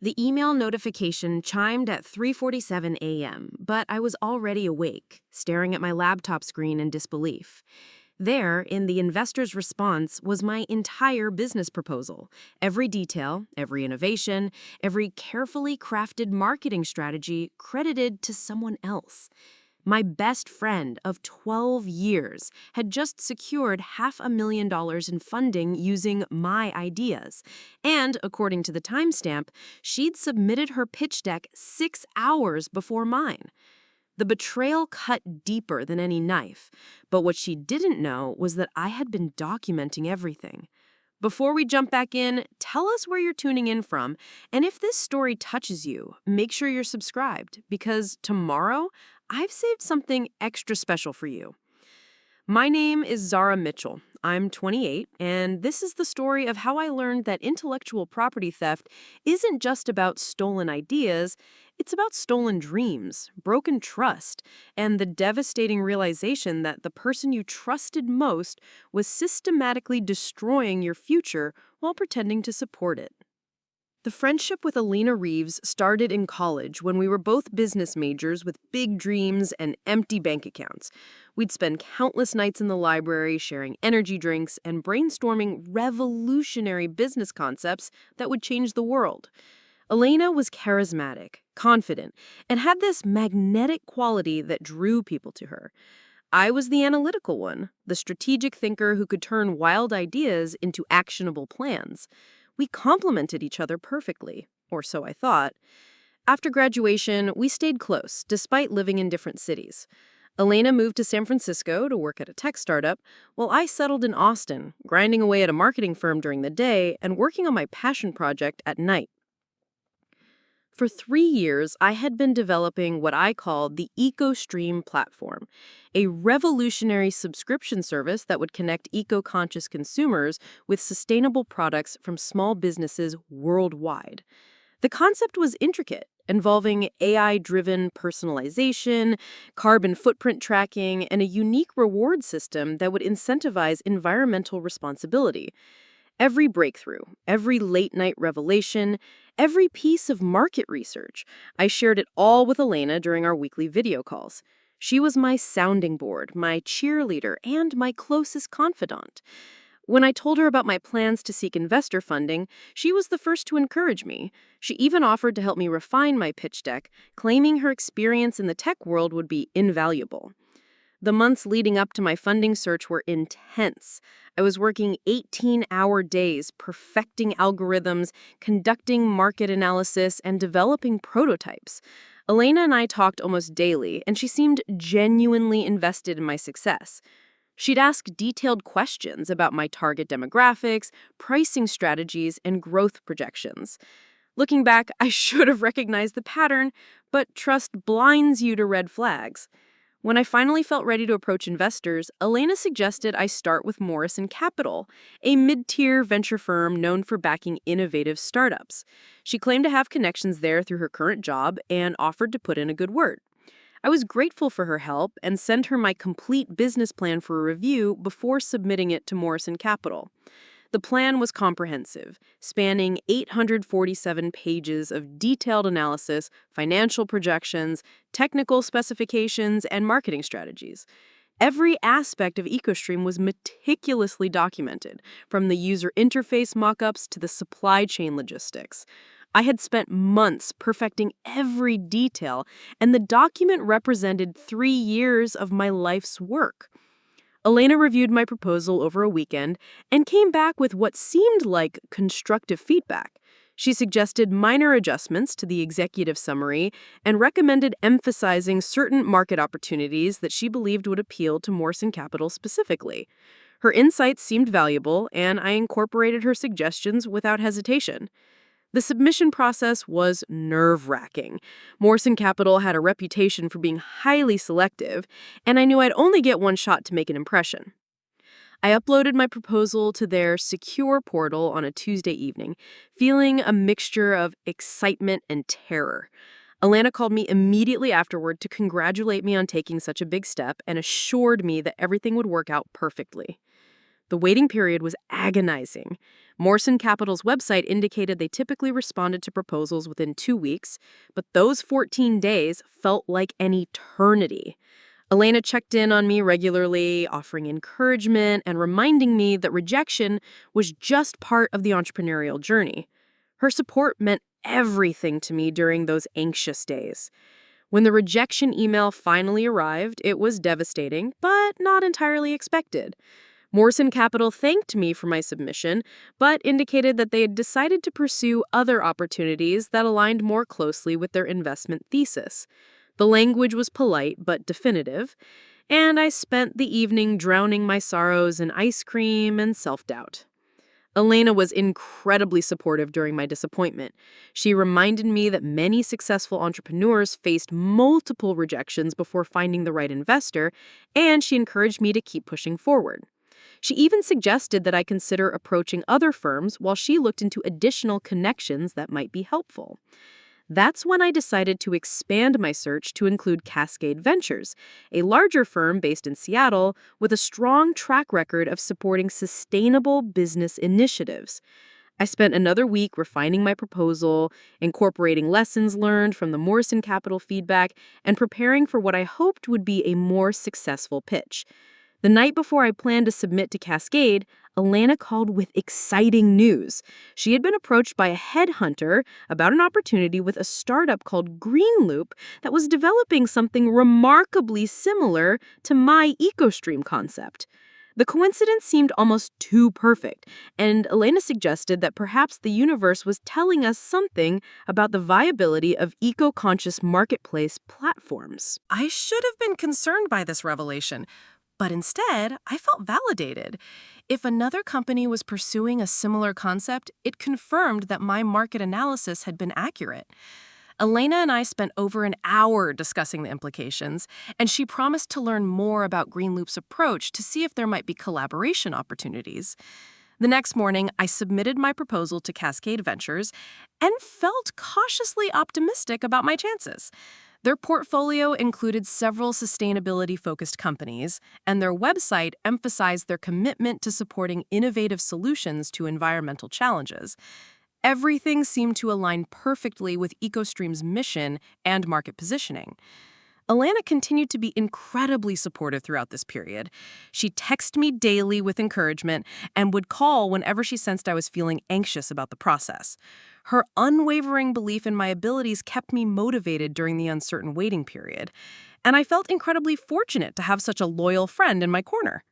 The email notification chimed at 3:47 a.m., but I was already awake, staring at my laptop screen in disbelief. There, in the investor's response, was my entire business proposal. Every detail, every innovation, every carefully crafted marketing strategy credited to someone else. My best friend of 12 years had just secured $500,000 in funding using my ideas. And, according to the timestamp, she'd submitted her pitch deck 6 hours before mine. The betrayal cut deeper than any knife, but what she didn't know was that I had been documenting everything. Before we jump back in, tell us where you're tuning in from, and if this story touches you, make sure you're subscribed, because tomorrow, I've saved something extra special for you. My name is Zara Mitchell. I'm 28, and this is the story of how I learned that intellectual property theft isn't just about stolen ideas, it's about stolen dreams, broken trust, and the devastating realization that the person you trusted most was systematically destroying your future while pretending to support it. The friendship with Elena Reeves started in college when we were both business majors with big dreams and empty bank accounts. We'd spend countless nights in the library sharing energy drinks and brainstorming revolutionary business concepts that would change the world. Elena was charismatic, confident, and had this magnetic quality that drew people to her. I was the analytical one, the strategic thinker who could turn wild ideas into actionable plans. We complemented each other perfectly, or so I thought. After graduation, we stayed close, despite living in different cities. Elena moved to San Francisco to work at a tech startup, while I settled in Austin, grinding away at a marketing firm during the day and working on my passion project at night. For 3 years, I had been developing what I called the EcoStream platform, a revolutionary subscription service that would connect eco-conscious consumers with sustainable products from small businesses worldwide. The concept was intricate, involving AI-driven personalization, carbon footprint tracking, and a unique reward system that would incentivize environmental responsibility. Every breakthrough, every late-night revelation, every piece of market research, I shared it all with Elena during our weekly video calls. She was my sounding board, my cheerleader, and my closest confidant. When I told her about my plans to seek investor funding, she was the first to encourage me. She even offered to help me refine my pitch deck, claiming her experience in the tech world would be invaluable. The months leading up to my funding search were intense. I was working 18-hour days, perfecting algorithms, conducting market analysis, and developing prototypes. Elena and I talked almost daily, and she seemed genuinely invested in my success. She'd ask detailed questions about my target demographics, pricing strategies, and growth projections. Looking back, I should have recognized the pattern, but trust blinds you to red flags. When I finally felt ready to approach investors, Elena suggested I start with Morrison Capital, a mid-tier venture firm known for backing innovative startups. She claimed to have connections there through her current job and offered to put in a good word. I was grateful for her help and sent her my complete business plan for a review before submitting it to Morrison Capital. The plan was comprehensive, spanning 847 pages of detailed analysis, financial projections, technical specifications, and marketing strategies. Every aspect of EcoStream was meticulously documented, from the user interface mockups to the supply chain logistics. I had spent months perfecting every detail, and the document represented 3 years of my life's work. Elena reviewed my proposal over a weekend and came back with what seemed like constructive feedback. She suggested minor adjustments to the executive summary and recommended emphasizing certain market opportunities that she believed would appeal to Morrison Capital specifically. Her insights seemed valuable, and I incorporated her suggestions without hesitation. The submission process was nerve-wracking. Morrison Capital had a reputation for being highly selective, and I knew I'd only get one shot to make an impression. I uploaded my proposal to their secure portal on a Tuesday evening, feeling a mixture of excitement and terror. Alana called me immediately afterward to congratulate me on taking such a big step and assured me that everything would work out perfectly. The waiting period was agonizing. Morrison Capital's website indicated they typically responded to proposals within 2 weeks, but those 14 days felt like an eternity. Elena checked in on me regularly, offering encouragement and reminding me that rejection was just part of the entrepreneurial journey. Her support meant everything to me during those anxious days. When the rejection email finally arrived, it was devastating, but not entirely expected. Morrison Capital thanked me for my submission, but indicated that they had decided to pursue other opportunities that aligned more closely with their investment thesis. The language was polite but definitive, and I spent the evening drowning my sorrows in ice cream and self-doubt. Elena was incredibly supportive during my disappointment. She reminded me that many successful entrepreneurs faced multiple rejections before finding the right investor, and she encouraged me to keep pushing forward. She even suggested that I consider approaching other firms while she looked into additional connections that might be helpful. That's when I decided to expand my search to include Cascade Ventures, a larger firm based in Seattle with a strong track record of supporting sustainable business initiatives. I spent another week refining my proposal, incorporating lessons learned from the Morrison Capital feedback, and preparing for what I hoped would be a more successful pitch. The night before I planned to submit to Cascade, Elena called with exciting news. She had been approached by a headhunter about an opportunity with a startup called Greenloop that was developing something remarkably similar to my EcoStream concept. The coincidence seemed almost too perfect, and Elena suggested that perhaps the universe was telling us something about the viability of eco-conscious marketplace platforms. I should have been concerned by this revelation. But instead, I felt validated. If another company was pursuing a similar concept, it confirmed that my market analysis had been accurate. Elena and I spent over an hour discussing the implications, and she promised to learn more about Greenloop's approach to see if there might be collaboration opportunities. The next morning, I submitted my proposal to Cascade Ventures and felt cautiously optimistic about my chances. Their portfolio included several sustainability-focused companies, and their website emphasized their commitment to supporting innovative solutions to environmental challenges. Everything seemed to align perfectly with EcoStream's mission and market positioning. Elena continued to be incredibly supportive throughout this period. She texted me daily with encouragement and would call whenever she sensed I was feeling anxious about the process. Her unwavering belief in my abilities kept me motivated during the uncertain waiting period, and I felt incredibly fortunate to have such a loyal friend in my corner.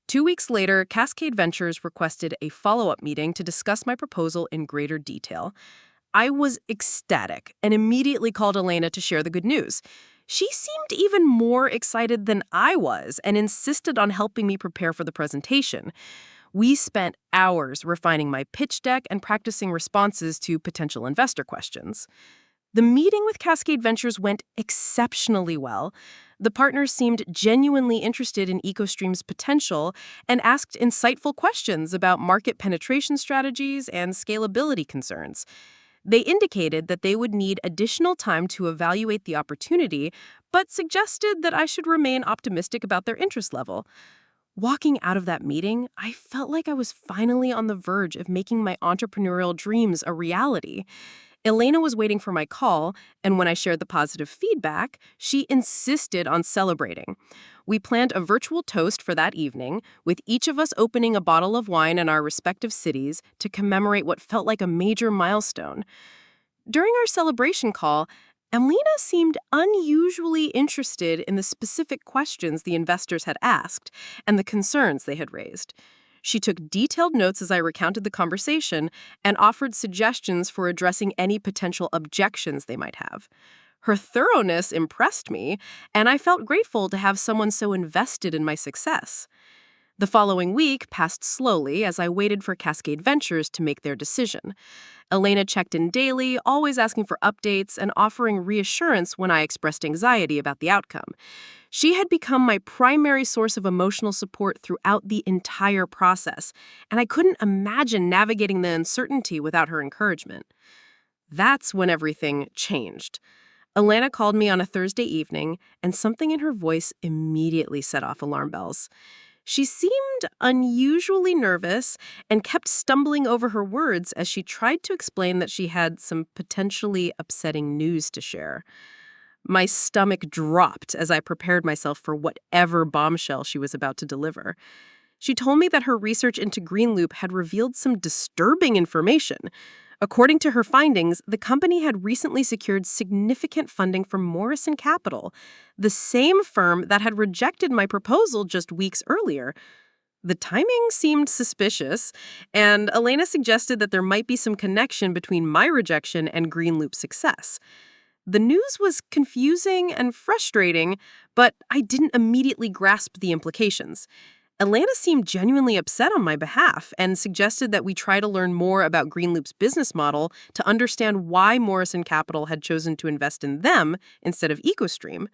2 weeks later, Cascade Ventures requested a follow-up meeting to discuss my proposal in greater detail. I was ecstatic and immediately called Elena to share the good news. She seemed even more excited than I was and insisted on helping me prepare for the presentation. We spent hours refining my pitch deck and practicing responses to potential investor questions. The meeting with Cascade Ventures went exceptionally well. The partners seemed genuinely interested in EcoStream's potential and asked insightful questions about market penetration strategies and scalability concerns. They indicated that they would need additional time to evaluate the opportunity, but suggested that I should remain optimistic about their interest level. Walking out of that meeting, I felt like I was finally on the verge of making my entrepreneurial dreams a reality. Elena was waiting for my call, and when I shared the positive feedback, she insisted on celebrating. We planned a virtual toast for that evening, with each of us opening a bottle of wine in our respective cities to commemorate what felt like a major milestone. During our celebration call, Elena seemed unusually interested in the specific questions the investors had asked and the concerns they had raised. She took detailed notes as I recounted the conversation and offered suggestions for addressing any potential objections they might have. Her thoroughness impressed me, and I felt grateful to have someone so invested in my success. The following week passed slowly as I waited for Cascade Ventures to make their decision. Elena checked in daily, always asking for updates and offering reassurance when I expressed anxiety about the outcome. She had become my primary source of emotional support throughout the entire process, and I couldn't imagine navigating the uncertainty without her encouragement. That's when everything changed. Elena called me on a Thursday evening, and something in her voice immediately set off alarm bells. She seemed unusually nervous and kept stumbling over her words as she tried to explain that she had some potentially upsetting news to share. My stomach dropped as I prepared myself for whatever bombshell she was about to deliver. She told me that her research into Greenloop had revealed some disturbing information. According to her findings, the company had recently secured significant funding from Morrison Capital, the same firm that had rejected my proposal just weeks earlier. The timing seemed suspicious, and Elena suggested that there might be some connection between my rejection and Greenloop's success. The news was confusing and frustrating, but I didn't immediately grasp the implications. Elena seemed genuinely upset on my behalf and suggested that we try to learn more about Greenloop's business model to understand why Morrison Capital had chosen to invest in them instead of EcoStream.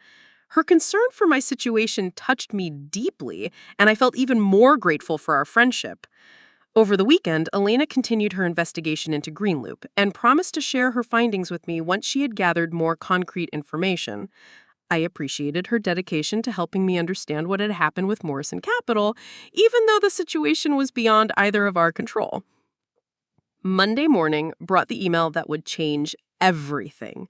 Her concern for my situation touched me deeply, and I felt even more grateful for our friendship. Over the weekend, Elena continued her investigation into Greenloop and promised to share her findings with me once she had gathered more concrete information. I appreciated her dedication to helping me understand what had happened with Morrison Capital, even though the situation was beyond either of our control. Monday morning brought the email that would change everything.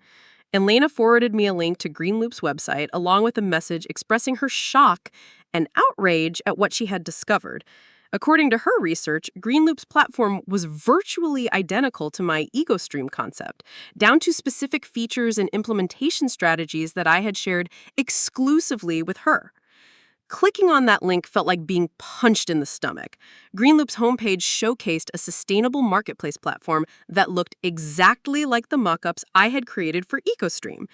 Elena forwarded me a link to Greenloop's website along with a message expressing her shock and outrage at what she had discovered. According to her research, Greenloop's platform was virtually identical to my EcoStream concept, down to specific features and implementation strategies that I had shared exclusively with her. Clicking on that link felt like being punched in the stomach. Greenloop's homepage showcased a sustainable marketplace platform that looked exactly like the mock-ups I had created for EcoStream.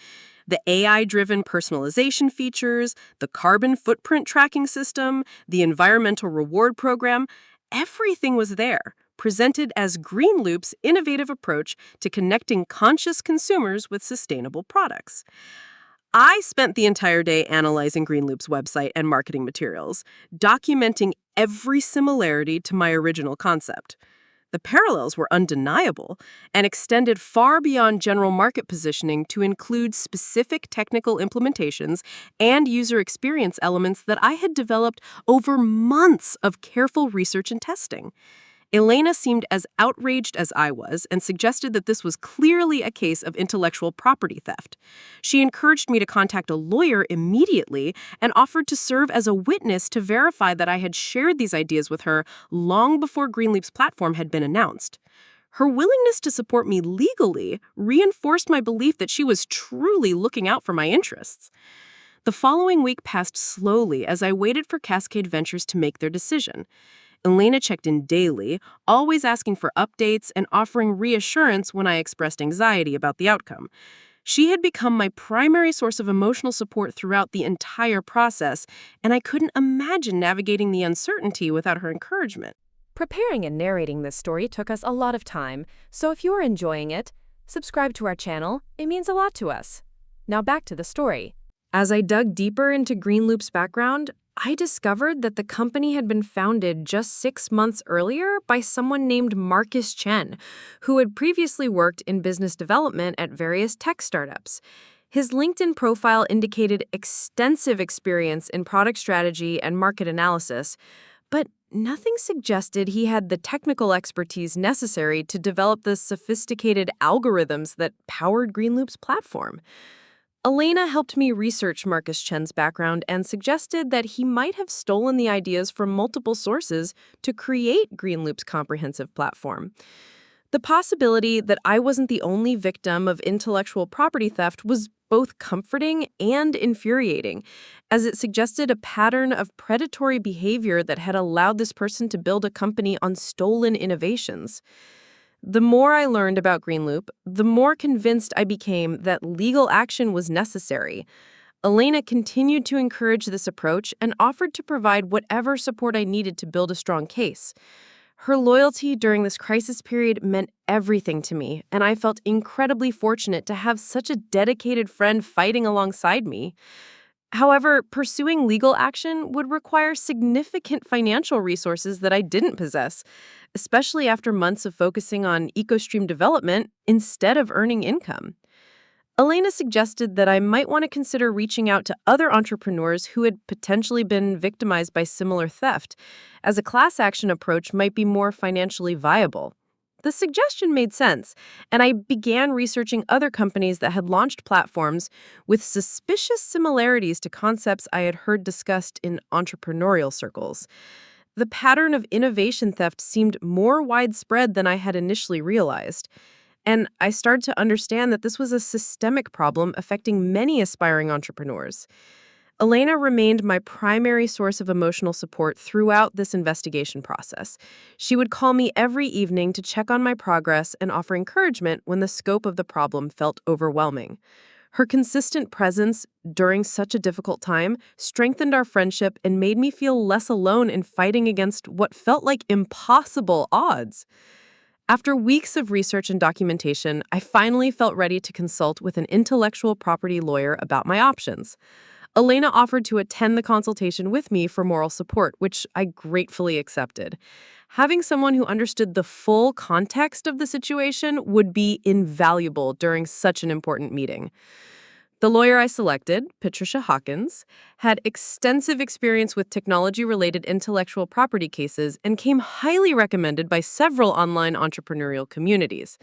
The AI-driven personalization features, the carbon footprint tracking system, the environmental reward program, everything was there, presented as Greenloop's innovative approach to connecting conscious consumers with sustainable products. I spent the entire day analyzing Greenloop's website and marketing materials, documenting every similarity to my original concept. The parallels were undeniable and extended far beyond general market positioning to include specific technical implementations and user experience elements that I had developed over months of careful research and testing. Elena seemed as outraged as I was and suggested that this was clearly a case of intellectual property theft. She encouraged me to contact a lawyer immediately and offered to serve as a witness to verify that I had shared these ideas with her long before Greenleaf's platform had been announced. Her willingness to support me legally reinforced my belief that she was truly looking out for my interests. The following week passed slowly as I waited for Cascade Ventures to make their decision. Elena checked in daily, always asking for updates and offering reassurance when I expressed anxiety about the outcome. She had become my primary source of emotional support throughout the entire process, and I couldn't imagine navigating the uncertainty without her encouragement. Preparing and narrating this story took us a lot of time, so if you are enjoying it, subscribe to our channel. It means a lot to us. Now back to the story. As I dug deeper into Greenloop's background, I discovered that the company had been founded just 6 months earlier by someone named Marcus Chen, who had previously worked in business development at various tech startups. His LinkedIn profile indicated extensive experience in product strategy and market analysis, but nothing suggested he had the technical expertise necessary to develop the sophisticated algorithms that powered Greenloop's platform. Elena helped me research Marcus Chen's background and suggested that he might have stolen the ideas from multiple sources to create Greenloop's comprehensive platform. The possibility that I wasn't the only victim of intellectual property theft was both comforting and infuriating, as it suggested a pattern of predatory behavior that had allowed this person to build a company on stolen innovations. The more I learned about Greenloop, the more convinced I became that legal action was necessary. Elena continued to encourage this approach and offered to provide whatever support I needed to build a strong case. Her loyalty during this crisis period meant everything to me, and I felt incredibly fortunate to have such a dedicated friend fighting alongside me. However, pursuing legal action would require significant financial resources that I didn't possess, especially after months of focusing on EcoStream development instead of earning income. Elena suggested that I might want to consider reaching out to other entrepreneurs who had potentially been victimized by similar theft, as a class action approach might be more financially viable. The suggestion made sense, and I began researching other companies that had launched platforms with suspicious similarities to concepts I had heard discussed in entrepreneurial circles. The pattern of innovation theft seemed more widespread than I had initially realized. And I started to understand that this was a systemic problem affecting many aspiring entrepreneurs. Elena remained my primary source of emotional support throughout this investigation process. She would call me every evening to check on my progress and offer encouragement when the scope of the problem felt overwhelming. Her consistent presence during such a difficult time strengthened our friendship and made me feel less alone in fighting against what felt like impossible odds. After weeks of research and documentation, I finally felt ready to consult with an intellectual property lawyer about my options. Elena offered to attend the consultation with me for moral support, which I gratefully accepted. Having someone who understood the full context of the situation would be invaluable during such an important meeting. The lawyer I selected, Patricia Hawkins, had extensive experience with technology-related intellectual property cases and came highly recommended by several online entrepreneurial communities.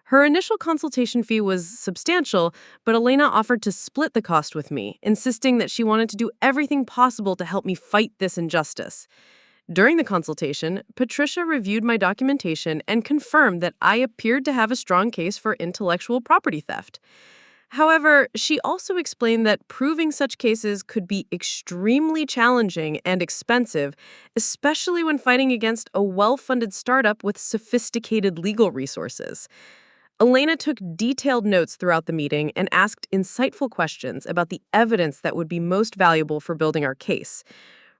Her initial consultation fee was substantial, but Elena offered to split the cost with me, insisting that she wanted to do everything possible to help me fight this injustice. During the consultation, Patricia reviewed my documentation and confirmed that I appeared to have a strong case for intellectual property theft. However, she also explained that proving such cases could be extremely challenging and expensive, especially when fighting against a well-funded startup with sophisticated legal resources. Elena took detailed notes throughout the meeting and asked insightful questions about the evidence that would be most valuable for building our case.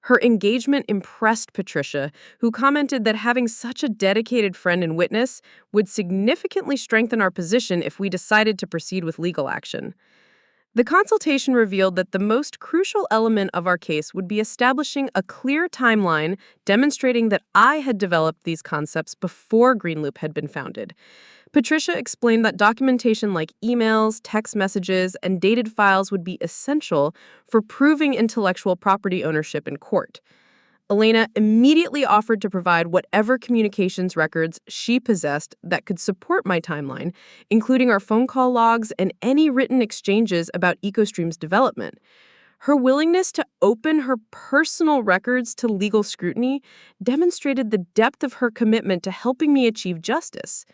Her engagement impressed Patricia, who commented that having such a dedicated friend and witness would significantly strengthen our position if we decided to proceed with legal action. The consultation revealed that the most crucial element of our case would be establishing a clear timeline demonstrating that I had developed these concepts before Greenloop had been founded. Patricia explained that documentation like emails, text messages, and dated files would be essential for proving intellectual property ownership in court. Elena immediately offered to provide whatever communications records she possessed that could support my timeline, including our phone call logs and any written exchanges about EcoStream's development. Her willingness to open her personal records to legal scrutiny demonstrated the depth of her commitment to helping me achieve justice.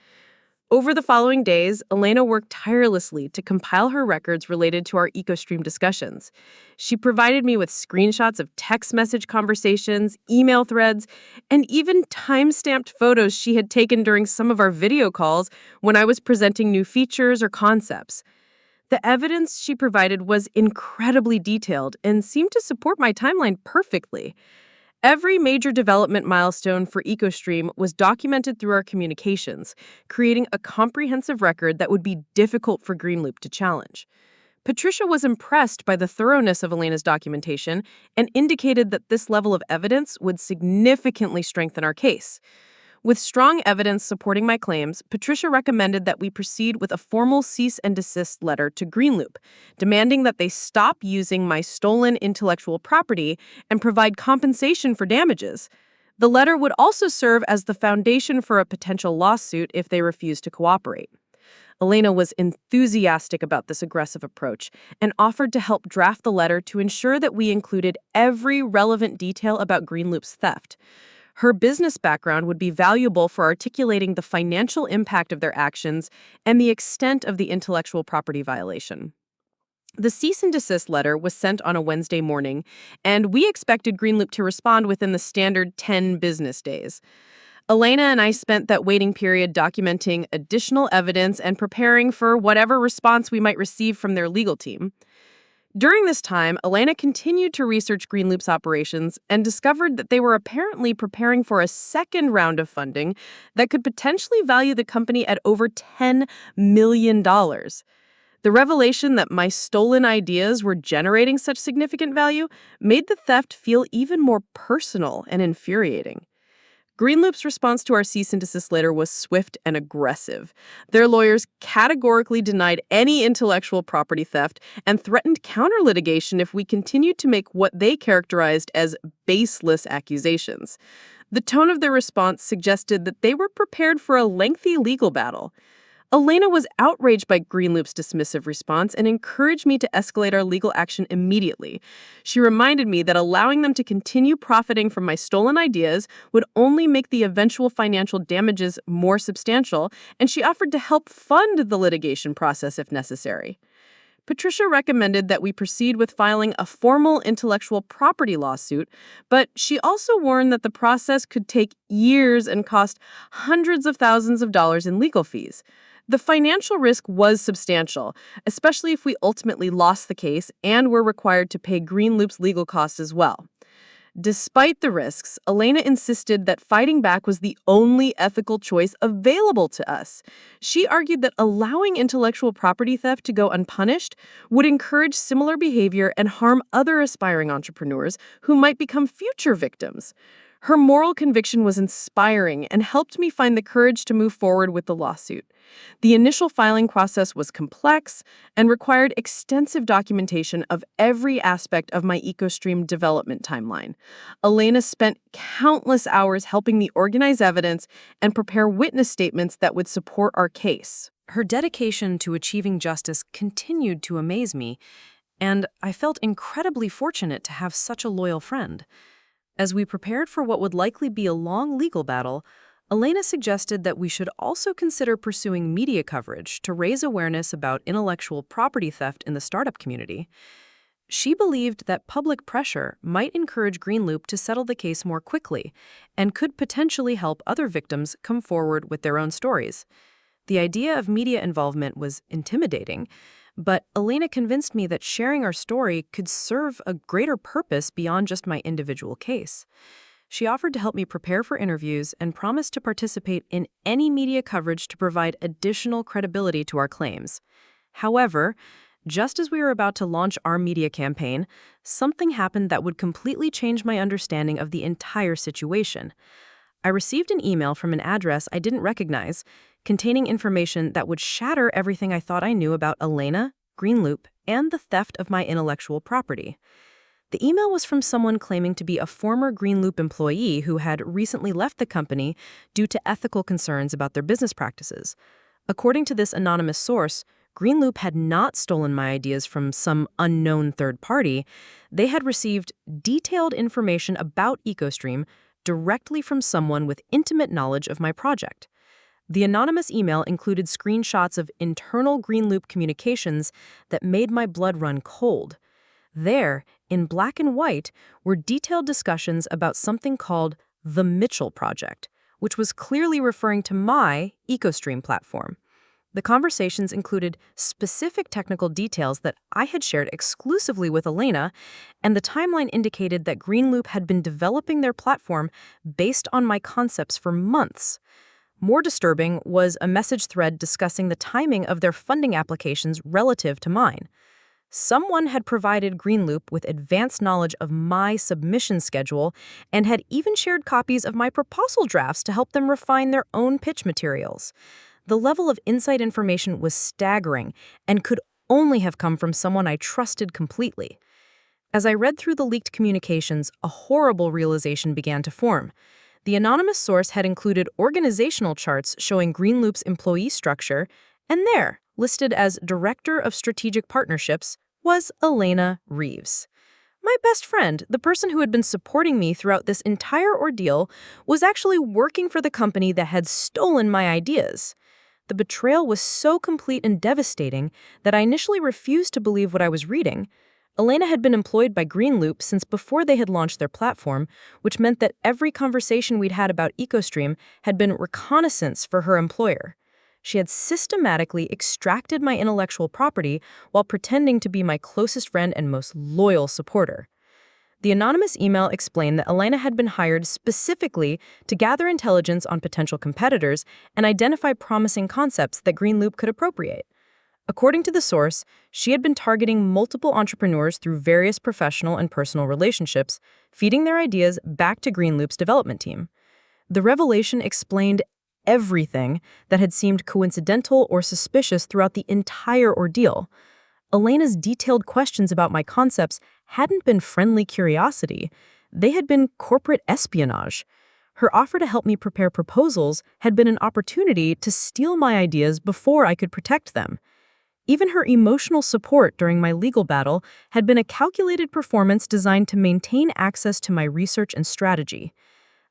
Over the following days, Elena worked tirelessly to compile her records related to our EcoStream discussions. She provided me with screenshots of text message conversations, email threads, and even time-stamped photos she had taken during some of our video calls when I was presenting new features or concepts. The evidence she provided was incredibly detailed and seemed to support my timeline perfectly. Every major development milestone for EcoStream was documented through our communications, creating a comprehensive record that would be difficult for Greenloop to challenge. Patricia was impressed by the thoroughness of Elena's documentation and indicated that this level of evidence would significantly strengthen our case. With strong evidence supporting my claims, Patricia recommended that we proceed with a formal cease and desist letter to Greenloop, demanding that they stop using my stolen intellectual property and provide compensation for damages. The letter would also serve as the foundation for a potential lawsuit if they refuse to cooperate. Elena was enthusiastic about this aggressive approach and offered to help draft the letter to ensure that we included every relevant detail about Greenloop's theft. Her business background would be valuable for articulating the financial impact of their actions and the extent of the intellectual property violation. The cease and desist letter was sent on a Wednesday morning, and we expected Greenloop to respond within the standard 10 business days. Elena and I spent that waiting period documenting additional evidence and preparing for whatever response we might receive from their legal team. During this time, Elena continued to research Greenloop's operations and discovered that they were apparently preparing for a second round of funding that could potentially value the company at over $10 million. The revelation that my stolen ideas were generating such significant value made the theft feel even more personal and infuriating. Greenloop's response to our cease and desist letter was swift and aggressive. Their lawyers categorically denied any intellectual property theft and threatened counter-litigation if we continued to make what they characterized as baseless accusations. The tone of their response suggested that they were prepared for a lengthy legal battle. Elena was outraged by Greenloop's dismissive response and encouraged me to escalate our legal action immediately. She reminded me that allowing them to continue profiting from my stolen ideas would only make the eventual financial damages more substantial, and she offered to help fund the litigation process if necessary. Patricia recommended that we proceed with filing a formal intellectual property lawsuit, but she also warned that the process could take years and cost hundreds of thousands of dollars in legal fees. The financial risk was substantial, especially if we ultimately lost the case and were required to pay Greenloop's legal costs as well. Despite the risks, Elena insisted that fighting back was the only ethical choice available to us. She argued that allowing intellectual property theft to go unpunished would encourage similar behavior and harm other aspiring entrepreneurs who might become future victims. Her moral conviction was inspiring and helped me find the courage to move forward with the lawsuit. The initial filing process was complex and required extensive documentation of every aspect of my EcoStream development timeline. Elena spent countless hours helping me organize evidence and prepare witness statements that would support our case. Her dedication to achieving justice continued to amaze me, and I felt incredibly fortunate to have such a loyal friend. As we prepared for what would likely be a long legal battle, Elena suggested that we should also consider pursuing media coverage to raise awareness about intellectual property theft in the startup community. She believed that public pressure might encourage Greenloop to settle the case more quickly and could potentially help other victims come forward with their own stories. The idea of media involvement was intimidating, but Elena convinced me that sharing our story could serve a greater purpose beyond just my individual case. She offered to help me prepare for interviews and promised to participate in any media coverage to provide additional credibility to our claims. However, just as we were about to launch our media campaign, something happened that would completely change my understanding of the entire situation. I received an email from an address I didn't recognize, containing information that would shatter everything I thought I knew about Elena, Greenloop, and the theft of my intellectual property. The email was from someone claiming to be a former Greenloop employee who had recently left the company due to ethical concerns about their business practices. According to this anonymous source, Greenloop had not stolen my ideas from some unknown third party. They had received detailed information about EcoStream directly from someone with intimate knowledge of my project. The anonymous email included screenshots of internal Greenloop communications that made my blood run cold. There, in black and white, were detailed discussions about something called the Mitchell Project, which was clearly referring to my EcoStream platform. The conversations included specific technical details that I had shared exclusively with Elena, and the timeline indicated that Greenloop had been developing their platform based on my concepts for months. More disturbing was a message thread discussing the timing of their funding applications relative to mine. Someone had provided Greenloop with advanced knowledge of my submission schedule and had even shared copies of my proposal drafts to help them refine their own pitch materials. The level of inside information was staggering and could only have come from someone I trusted completely. As I read through the leaked communications, a horrible realization began to form. The anonymous source had included organizational charts showing Greenloop's employee structure, and there, listed as Director of Strategic Partnerships, was Elena Reeves. My best friend, the person who had been supporting me throughout this entire ordeal, was actually working for the company that had stolen my ideas. The betrayal was so complete and devastating that I initially refused to believe what I was reading. Elena had been employed by Greenloop since before they had launched their platform, which meant that every conversation we'd had about EcoStream had been reconnaissance for her employer. She had systematically extracted my intellectual property while pretending to be my closest friend and most loyal supporter. The anonymous email explained that Elena had been hired specifically to gather intelligence on potential competitors and identify promising concepts that Greenloop could appropriate. According to the source, she had been targeting multiple entrepreneurs through various professional and personal relationships, feeding their ideas back to Greenloop's development team. The revelation explained everything that had seemed coincidental or suspicious throughout the entire ordeal. Elena's detailed questions about my concepts hadn't been friendly curiosity. They had been corporate espionage. Her offer to help me prepare proposals had been an opportunity to steal my ideas before I could protect them. Even her emotional support during my legal battle had been a calculated performance designed to maintain access to my research and strategy.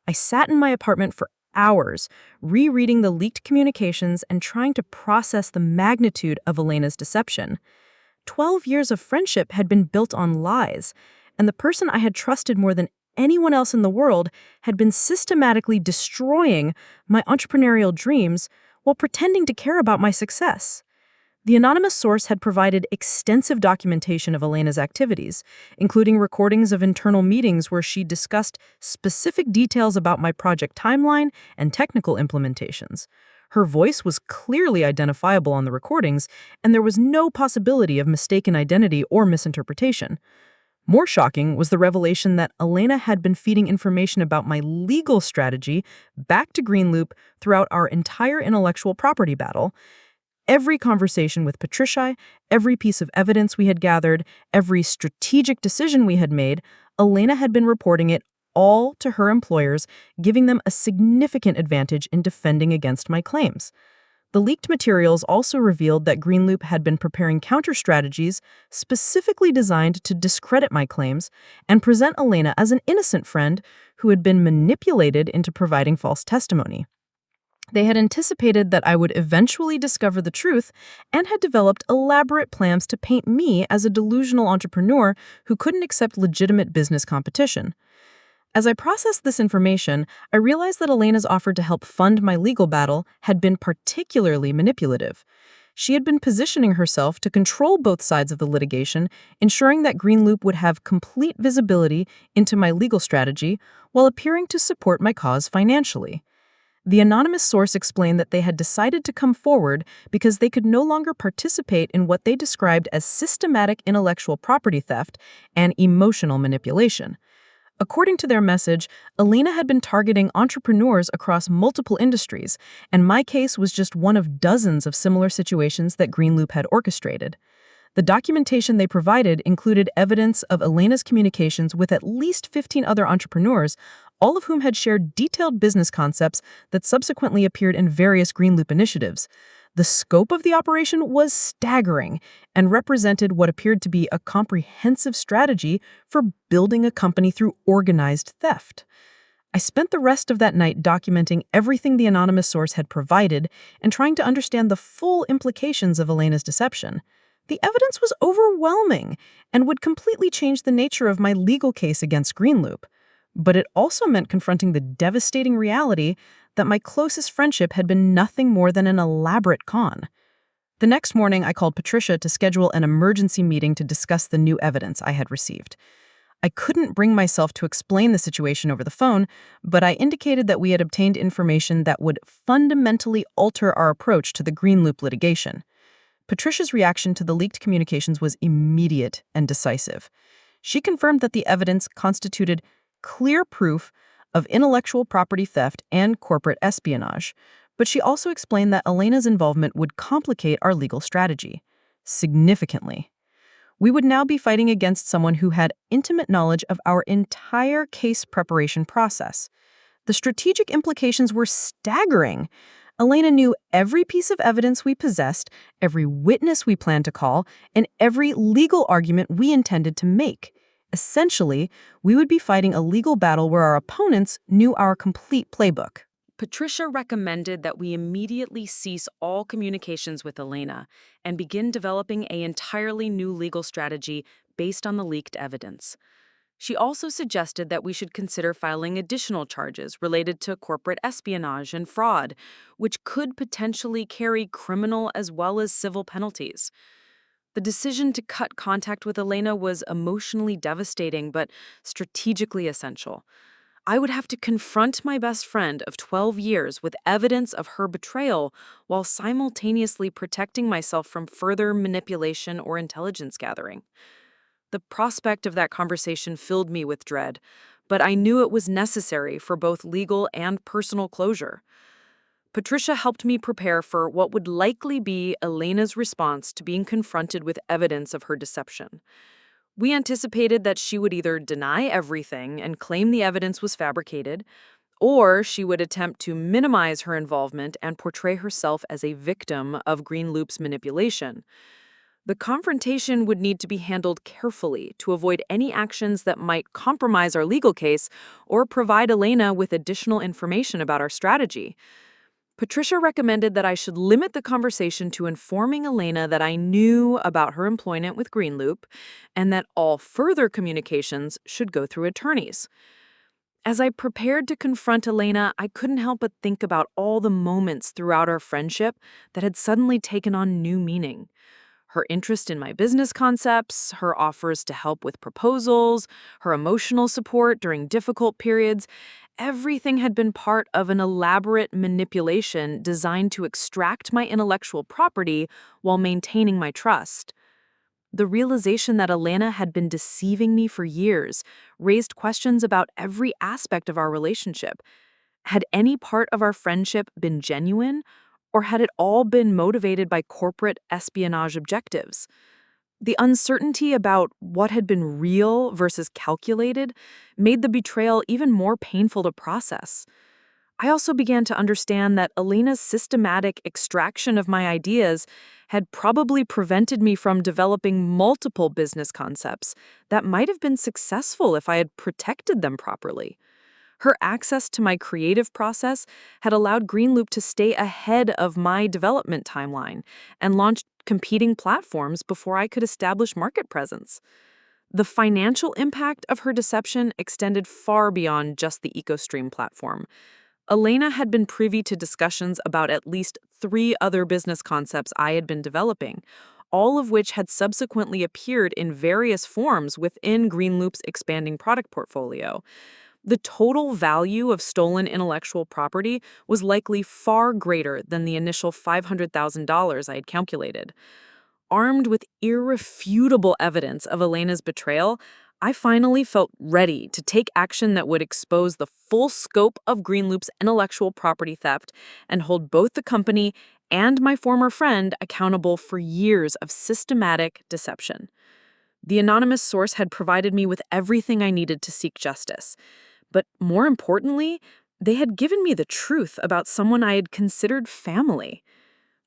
I sat in my apartment for hours, rereading the leaked communications and trying to process the magnitude of Elena's deception. 12 years of friendship had been built on lies, and the person I had trusted more than anyone else in the world had been systematically destroying my entrepreneurial dreams while pretending to care about my success. The anonymous source had provided extensive documentation of Elena's activities, including recordings of internal meetings where she discussed specific details about my project timeline and technical implementations. Her voice was clearly identifiable on the recordings, and there was no possibility of mistaken identity or misinterpretation. More shocking was the revelation that Elena had been feeding information about my legal strategy back to Greenloop throughout our entire intellectual property battle. Every conversation with Patricia, every piece of evidence we had gathered, every strategic decision we had made, Elena had been reporting it all to her employers, giving them a significant advantage in defending against my claims. The leaked materials also revealed that Greenloop had been preparing counter-strategies specifically designed to discredit my claims and present Elena as an innocent friend who had been manipulated into providing false testimony. They had anticipated that I would eventually discover the truth and had developed elaborate plans to paint me as a delusional entrepreneur who couldn't accept legitimate business competition. As I processed this information, I realized that Elena's offer to help fund my legal battle had been particularly manipulative. She had been positioning herself to control both sides of the litigation, ensuring that Greenloop would have complete visibility into my legal strategy while appearing to support my cause financially. The anonymous source explained that they had decided to come forward because they could no longer participate in what they described as systematic intellectual property theft and emotional manipulation. According to their message, Elena had been targeting entrepreneurs across multiple industries, and my case was just one of dozens of similar situations that Greenloop had orchestrated. The documentation they provided included evidence of Elena's communications with at least 15 other entrepreneurs, all of whom had shared detailed business concepts that subsequently appeared in various Greenloop initiatives. The scope of the operation was staggering and represented what appeared to be a comprehensive strategy for building a company through organized theft. I spent the rest of that night documenting everything the anonymous source had provided and trying to understand the full implications of Elena's deception. The evidence was overwhelming and would completely change the nature of my legal case against Greenloop. But it also meant confronting the devastating reality that my closest friendship had been nothing more than an elaborate con. The next morning, I called Patricia to schedule an emergency meeting to discuss the new evidence I had received. I couldn't bring myself to explain the situation over the phone, but I indicated that we had obtained information that would fundamentally alter our approach to the Greenloop litigation. Patricia's reaction to the leaked communications was immediate and decisive. She confirmed that the evidence constituted clear proof of intellectual property theft and corporate espionage, but she also explained that Elena's involvement would complicate our legal strategy significantly. We would now be fighting against someone who had intimate knowledge of our entire case preparation process. The strategic implications were staggering. Elena knew every piece of evidence we possessed, every witness we planned to call, and every legal argument we intended to make. Essentially, we would be fighting a legal battle where our opponents knew our complete playbook. Patricia recommended that we immediately cease all communications with Elena and begin developing an entirely new legal strategy based on the leaked evidence. She also suggested that we should consider filing additional charges related to corporate espionage and fraud, which could potentially carry criminal as well as civil penalties. The decision to cut contact with Elena was emotionally devastating but strategically essential. I would have to confront my best friend of 12 years with evidence of her betrayal while simultaneously protecting myself from further manipulation or intelligence gathering. The prospect of that conversation filled me with dread, but I knew it was necessary for both legal and personal closure. Patricia helped me prepare for what would likely be Elena's response to being confronted with evidence of her deception. We anticipated that she would either deny everything and claim the evidence was fabricated, or she would attempt to minimize her involvement and portray herself as a victim of Green Loop's manipulation. The confrontation would need to be handled carefully to avoid any actions that might compromise our legal case or provide Elena with additional information about our strategy. Patricia recommended that I should limit the conversation to informing Elena that I knew about her employment with Greenloop and that all further communications should go through attorneys. As I prepared to confront Elena, I couldn't help but think about all the moments throughout our friendship that had suddenly taken on new meaning. Her interest in my business concepts, her offers to help with proposals, her emotional support during difficult periods, everything had been part of an elaborate manipulation designed to extract my intellectual property while maintaining my trust. The realization that Elena had been deceiving me for years raised questions about every aspect of our relationship. Had any part of our friendship been genuine, or had it all been motivated by corporate espionage objectives? The uncertainty about what had been real versus calculated made the betrayal even more painful to process. I also began to understand that Elena's systematic extraction of my ideas had probably prevented me from developing multiple business concepts that might have been successful if I had protected them properly. Her access to my creative process had allowed Greenloop to stay ahead of my development timeline and launch competing platforms before I could establish market presence. The financial impact of her deception extended far beyond just the EcoStream platform. Elena had been privy to discussions about at least 3 other business concepts I had been developing, all of which had subsequently appeared in various forms within Greenloop's expanding product portfolio. The total value of stolen intellectual property was likely far greater than the initial $500,000 I had calculated. Armed with irrefutable evidence of Elena's betrayal, I finally felt ready to take action that would expose the full scope of Greenloop's intellectual property theft and hold both the company and my former friend accountable for years of systematic deception. The anonymous source had provided me with everything I needed to seek justice. But more importantly, they had given me the truth about someone I had considered family.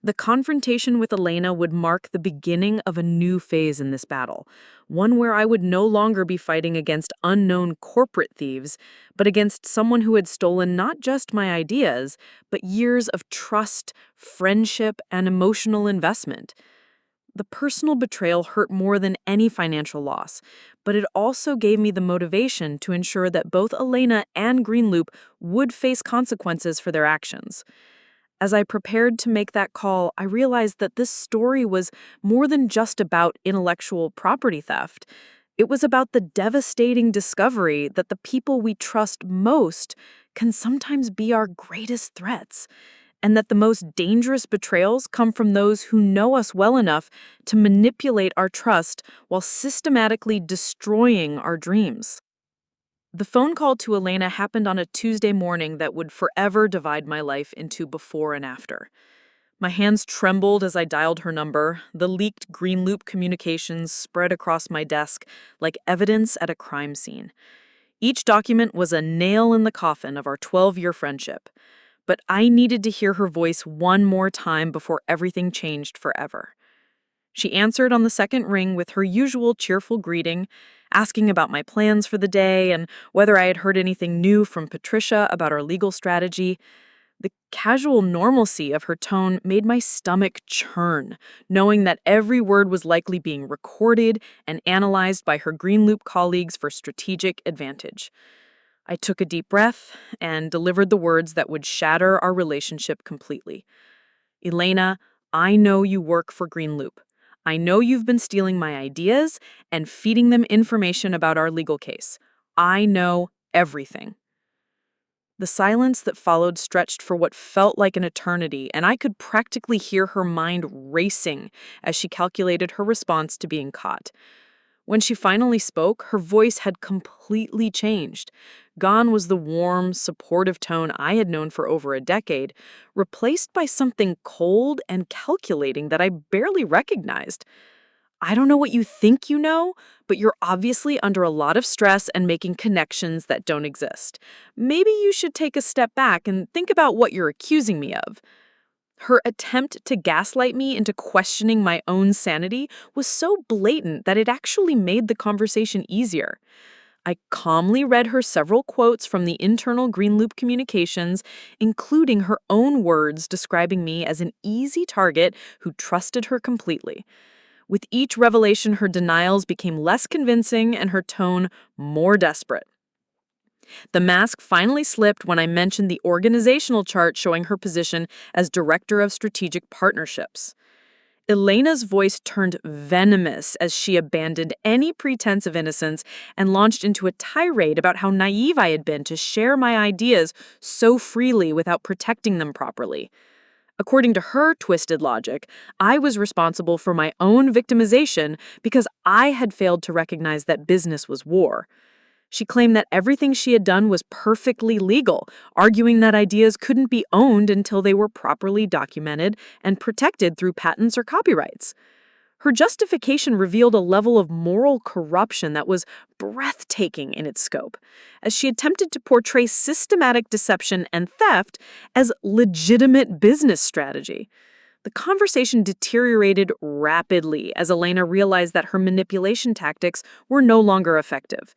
The confrontation with Elena would mark the beginning of a new phase in this battle, one where I would no longer be fighting against unknown corporate thieves, but against someone who had stolen not just my ideas, but years of trust, friendship, and emotional investment. The personal betrayal hurt more than any financial loss, but it also gave me the motivation to ensure that both Elena and Greenloop would face consequences for their actions. As I prepared to make that call, I realized that this story was more than just about intellectual property theft. It was about the devastating discovery that the people we trust most can sometimes be our greatest threats, and that the most dangerous betrayals come from those who know us well enough to manipulate our trust while systematically destroying our dreams. The phone call to Elena happened on a Tuesday morning that would forever divide my life into before and after. My hands trembled as I dialed her number. The leaked Greenloop communications spread across my desk like evidence at a crime scene. Each document was a nail in the coffin of our 12-year friendship. But I needed to hear her voice one more time before everything changed forever. She answered on the second ring with her usual cheerful greeting, asking about my plans for the day and whether I had heard anything new from Patricia about our legal strategy. The casual normalcy of her tone made my stomach churn, knowing that every word was likely being recorded and analyzed by her Greenloop colleagues for strategic advantage. I took a deep breath and delivered the words that would shatter our relationship completely. Elena, I know you work for Greenloop. I know you've been stealing my ideas and feeding them information about our legal case. I know everything. The silence that followed stretched for what felt like an eternity, and I could practically hear her mind racing as she calculated her response to being caught. When she finally spoke, her voice had completely changed. Gone was the warm, supportive tone I had known for over a decade, replaced by something cold and calculating that I barely recognized. I don't know what you think you know, but you're obviously under a lot of stress and making connections that don't exist. Maybe you should take a step back and think about what you're accusing me of. Her attempt to gaslight me into questioning my own sanity was so blatant that it actually made the conversation easier. I calmly read her several quotes from the internal Green Loop communications, including her own words describing me as an easy target who trusted her completely. With each revelation, her denials became less convincing and her tone more desperate. The mask finally slipped when I mentioned the organizational chart showing her position as Director of Strategic Partnerships. Elena's voice turned venomous as she abandoned any pretense of innocence and launched into a tirade about how naive I had been to share my ideas so freely without protecting them properly. According to her twisted logic, I was responsible for my own victimization because I had failed to recognize that business was war. She claimed that everything she had done was perfectly legal, arguing that ideas couldn't be owned until they were properly documented and protected through patents or copyrights. Her justification revealed a level of moral corruption that was breathtaking in its scope, as she attempted to portray systematic deception and theft as legitimate business strategy. The conversation deteriorated rapidly as Elena realized that her manipulation tactics were no longer effective.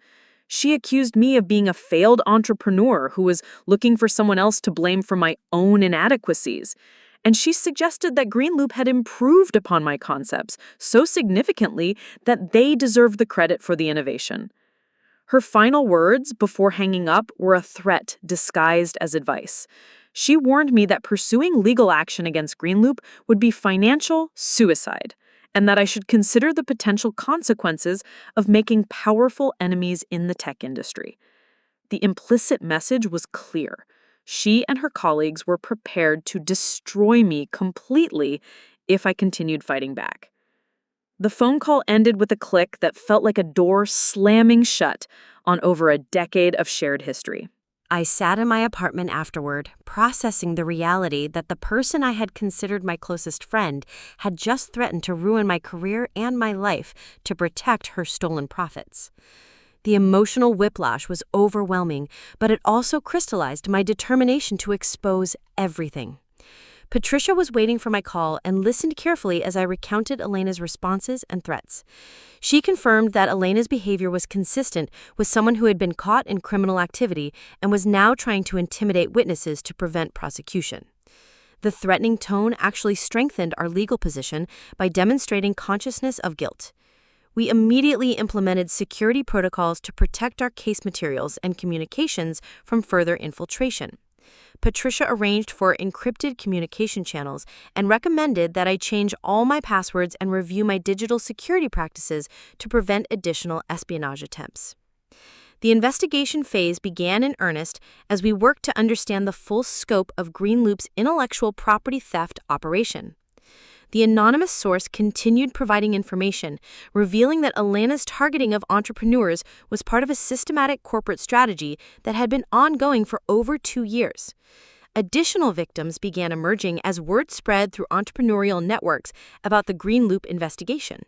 She accused me of being a failed entrepreneur who was looking for someone else to blame for my own inadequacies. And she suggested that Green Loop had improved upon my concepts so significantly that they deserved the credit for the innovation. Her final words before hanging up were a threat disguised as advice. She warned me that pursuing legal action against Green Loop would be financial suicide, and that I should consider the potential consequences of making powerful enemies in the tech industry. The implicit message was clear. She and her colleagues were prepared to destroy me completely if I continued fighting back. The phone call ended with a click that felt like a door slamming shut on over a decade of shared history. I sat in my apartment afterward, processing the reality that the person I had considered my closest friend had just threatened to ruin my career and my life to protect her stolen profits. The emotional whiplash was overwhelming, but it also crystallized my determination to expose everything. Patricia was waiting for my call and listened carefully as I recounted Elena's responses and threats. She confirmed that Elena's behavior was consistent with someone who had been caught in criminal activity and was now trying to intimidate witnesses to prevent prosecution. The threatening tone actually strengthened our legal position by demonstrating consciousness of guilt. We immediately implemented security protocols to protect our case materials and communications from further infiltration. Patricia arranged for encrypted communication channels and recommended that I change all my passwords and review my digital security practices to prevent additional espionage attempts. The investigation phase began in earnest as we worked to understand the full scope of Green Loop's intellectual property theft operation. The anonymous source continued providing information, revealing that Elena's targeting of entrepreneurs was part of a systematic corporate strategy that had been ongoing for over 2 years. Additional victims began emerging as word spread through entrepreneurial networks about the Green Loop investigation.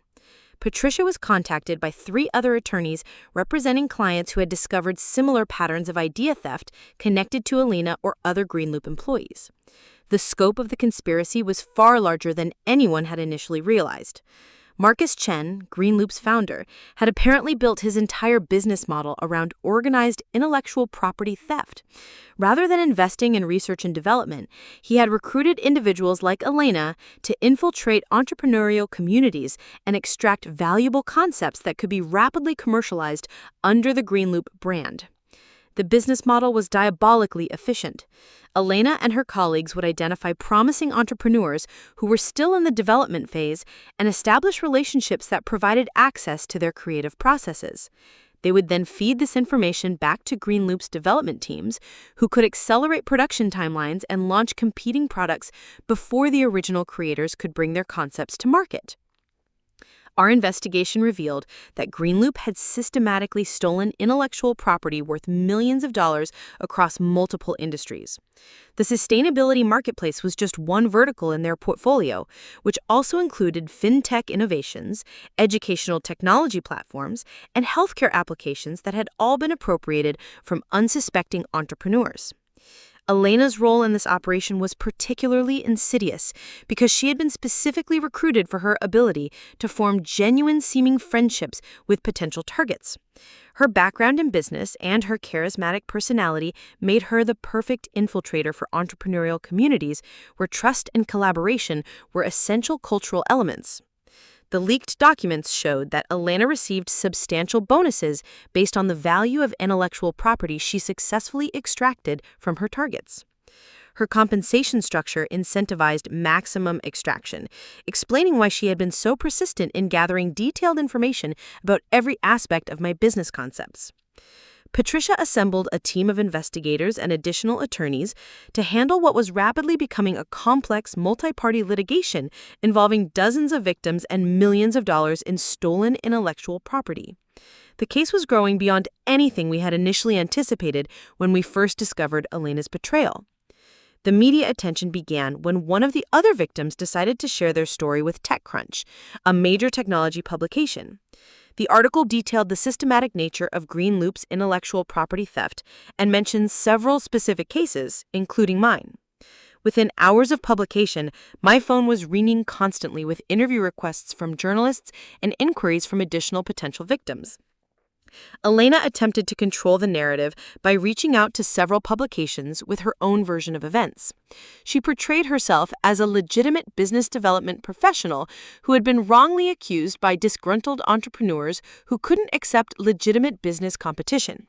Patricia was contacted by 3 other attorneys representing clients who had discovered similar patterns of idea theft connected to Elena or other Green Loop employees. The scope of the conspiracy was far larger than anyone had initially realized. Marcus Chen, Green Loop's founder, had apparently built his entire business model around organized intellectual property theft. Rather than investing in research and development, he had recruited individuals like Elena to infiltrate entrepreneurial communities and extract valuable concepts that could be rapidly commercialized under the Green Loop brand. The business model was diabolically efficient. Elena and her colleagues would identify promising entrepreneurs who were still in the development phase and establish relationships that provided access to their creative processes. They would then feed this information back to Green Loop's development teams, who could accelerate production timelines and launch competing products before the original creators could bring their concepts to market. Our investigation revealed that Greenloop had systematically stolen intellectual property worth millions of dollars across multiple industries. The sustainability marketplace was just one vertical in their portfolio, which also included fintech innovations, educational technology platforms, and healthcare applications that had all been appropriated from unsuspecting entrepreneurs. Elena's role in this operation was particularly insidious because she had been specifically recruited for her ability to form genuine-seeming friendships with potential targets. Her background in business and her charismatic personality made her the perfect infiltrator for entrepreneurial communities where trust and collaboration were essential cultural elements. The leaked documents showed that Elena received substantial bonuses based on the value of intellectual property she successfully extracted from her targets. Her compensation structure incentivized maximum extraction, explaining why she had been so persistent in gathering detailed information about every aspect of my business concepts. Patricia assembled a team of investigators and additional attorneys to handle what was rapidly becoming a complex multi-party litigation involving dozens of victims and millions of dollars in stolen intellectual property. The case was growing beyond anything we had initially anticipated when we first discovered Elena's betrayal. The media attention began when one of the other victims decided to share their story with TechCrunch, a major technology publication. The article detailed the systematic nature of Greenloop's intellectual property theft and mentions several specific cases, including mine. Within hours of publication, my phone was ringing constantly with interview requests from journalists and inquiries from additional potential victims. Elena attempted to control the narrative by reaching out to several publications with her own version of events. She portrayed herself as a legitimate business development professional who had been wrongly accused by disgruntled entrepreneurs who couldn't accept legitimate business competition.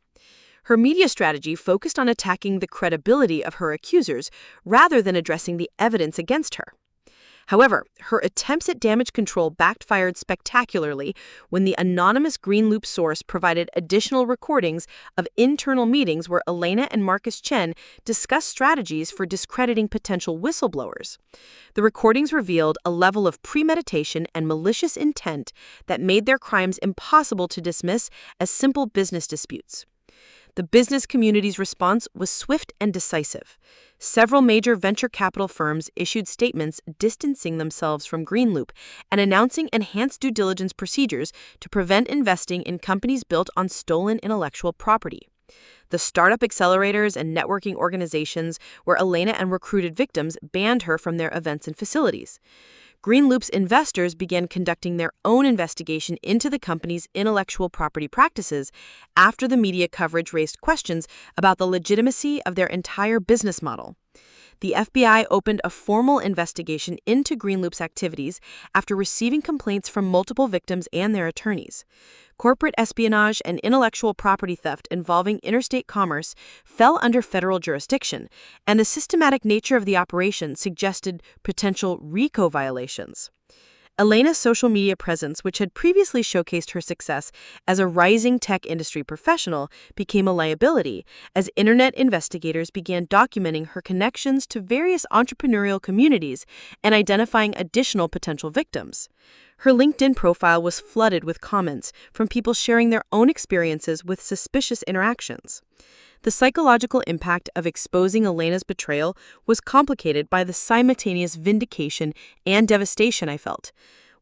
Her media strategy focused on attacking the credibility of her accusers rather than addressing the evidence against her. However, her attempts at damage control backfired spectacularly when the anonymous Greenloop source provided additional recordings of internal meetings where Elena and Marcus Chen discussed strategies for discrediting potential whistleblowers. The recordings revealed a level of premeditation and malicious intent that made their crimes impossible to dismiss as simple business disputes. The business community's response was swift and decisive. Several major venture capital firms issued statements distancing themselves from Greenloop and announcing enhanced due diligence procedures to prevent investing in companies built on stolen intellectual property. The startup accelerators and networking organizations where Elena and recruited victims banned her from their events and facilities. Greenloop's investors began conducting their own investigation into the company's intellectual property practices after the media coverage raised questions about the legitimacy of their entire business model. The FBI opened a formal investigation into Greenloop's activities after receiving complaints from multiple victims and their attorneys. Corporate espionage and intellectual property theft involving interstate commerce fell under federal jurisdiction, and the systematic nature of the operation suggested potential RICO violations. Elena's social media presence, which had previously showcased her success as a rising tech industry professional, became a liability as internet investigators began documenting her connections to various entrepreneurial communities and identifying additional potential victims. Her LinkedIn profile was flooded with comments from people sharing their own experiences with suspicious interactions. The psychological impact of exposing Elena's betrayal was complicated by the simultaneous vindication and devastation I felt.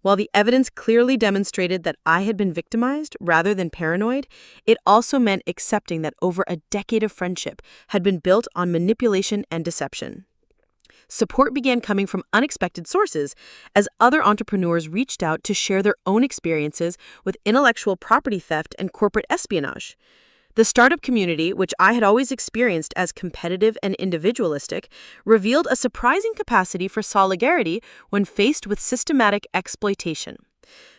While the evidence clearly demonstrated that I had been victimized rather than paranoid, it also meant accepting that over a decade of friendship had been built on manipulation and deception. Support began coming from unexpected sources as other entrepreneurs reached out to share their own experiences with intellectual property theft and corporate espionage. The startup community, which I had always experienced as competitive and individualistic, revealed a surprising capacity for solidarity when faced with systematic exploitation.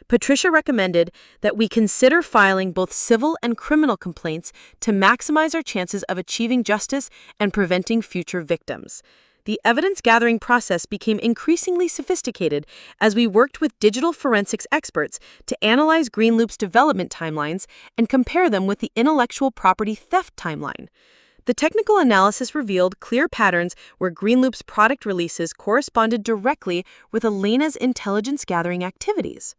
Patricia recommended that we consider filing both civil and criminal complaints to maximize our chances of achieving justice and preventing future victims. The evidence-gathering process became increasingly sophisticated as we worked with digital forensics experts to analyze Greenloop's development timelines and compare them with the intellectual property theft timeline. The technical analysis revealed clear patterns where Greenloop's product releases corresponded directly with Elena's intelligence-gathering activities.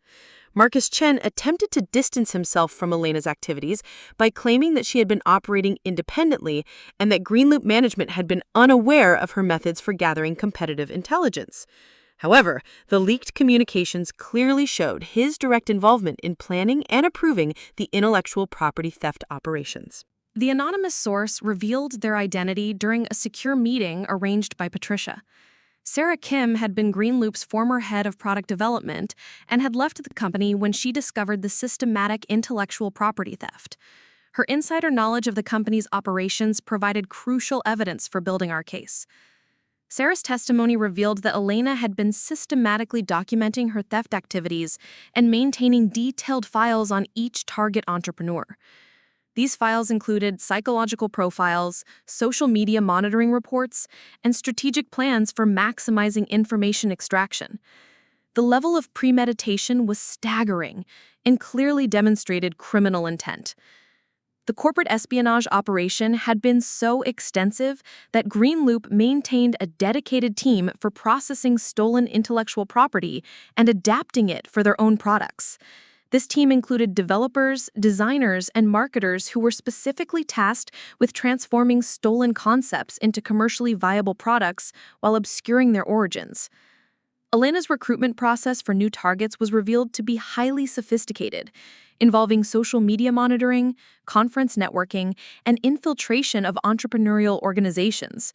Marcus Chen attempted to distance himself from Elena's activities by claiming that she had been operating independently and that Greenloop management had been unaware of her methods for gathering competitive intelligence. However, the leaked communications clearly showed his direct involvement in planning and approving the intellectual property theft operations. The anonymous source revealed their identity during a secure meeting arranged by Patricia. Sarah Kim had been Greenloop's former head of product development and had left the company when she discovered the systematic intellectual property theft. Her insider knowledge of the company's operations provided crucial evidence for building our case. Sarah's testimony revealed that Elena had been systematically documenting her theft activities and maintaining detailed files on each target entrepreneur. These files included psychological profiles, social media monitoring reports, and strategic plans for maximizing information extraction. The level of premeditation was staggering and clearly demonstrated criminal intent. The corporate espionage operation had been so extensive that Greenloop maintained a dedicated team for processing stolen intellectual property and adapting it for their own products. This team included developers, designers, and marketers who were specifically tasked with transforming stolen concepts into commercially viable products while obscuring their origins. Elena's recruitment process for new targets was revealed to be highly sophisticated, involving social media monitoring, conference networking, and infiltration of entrepreneurial organizations.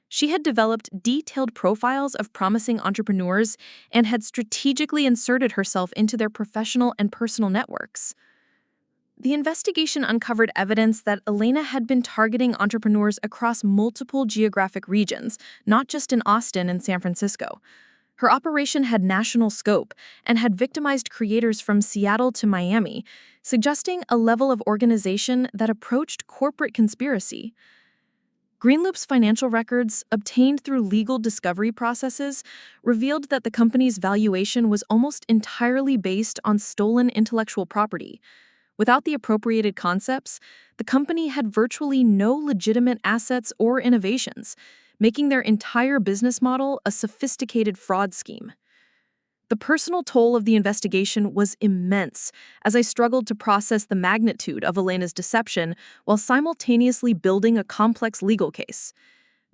She had developed detailed profiles of promising entrepreneurs and had strategically inserted herself into their professional and personal networks. The investigation uncovered evidence that Elena had been targeting entrepreneurs across multiple geographic regions, not just in Austin and San Francisco. Her operation had national scope and had victimized creators from Seattle to Miami, suggesting a level of organization that approached corporate conspiracy. Greenloop's financial records, obtained through legal discovery processes, revealed that the company's valuation was almost entirely based on stolen intellectual property. Without the appropriated concepts, the company had virtually no legitimate assets or innovations, making their entire business model a sophisticated fraud scheme. The personal toll of the investigation was immense as I struggled to process the magnitude of Elena's deception while simultaneously building a complex legal case.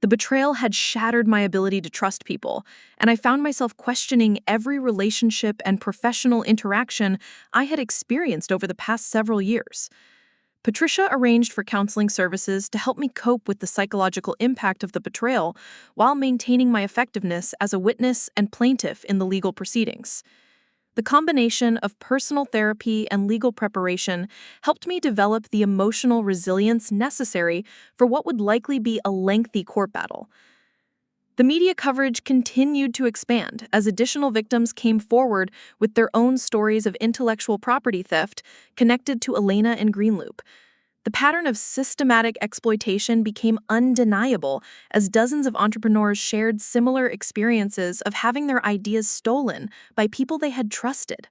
The betrayal had shattered my ability to trust people, and I found myself questioning every relationship and professional interaction I had experienced over the past several years. Patricia arranged for counseling services to help me cope with the psychological impact of the betrayal while maintaining my effectiveness as a witness and plaintiff in the legal proceedings. The combination of personal therapy and legal preparation helped me develop the emotional resilience necessary for what would likely be a lengthy court battle. The media coverage continued to expand as additional victims came forward with their own stories of intellectual property theft connected to Elena and Greenloop. The pattern of systematic exploitation became undeniable as dozens of entrepreneurs shared similar experiences of having their ideas stolen by people they had trusted.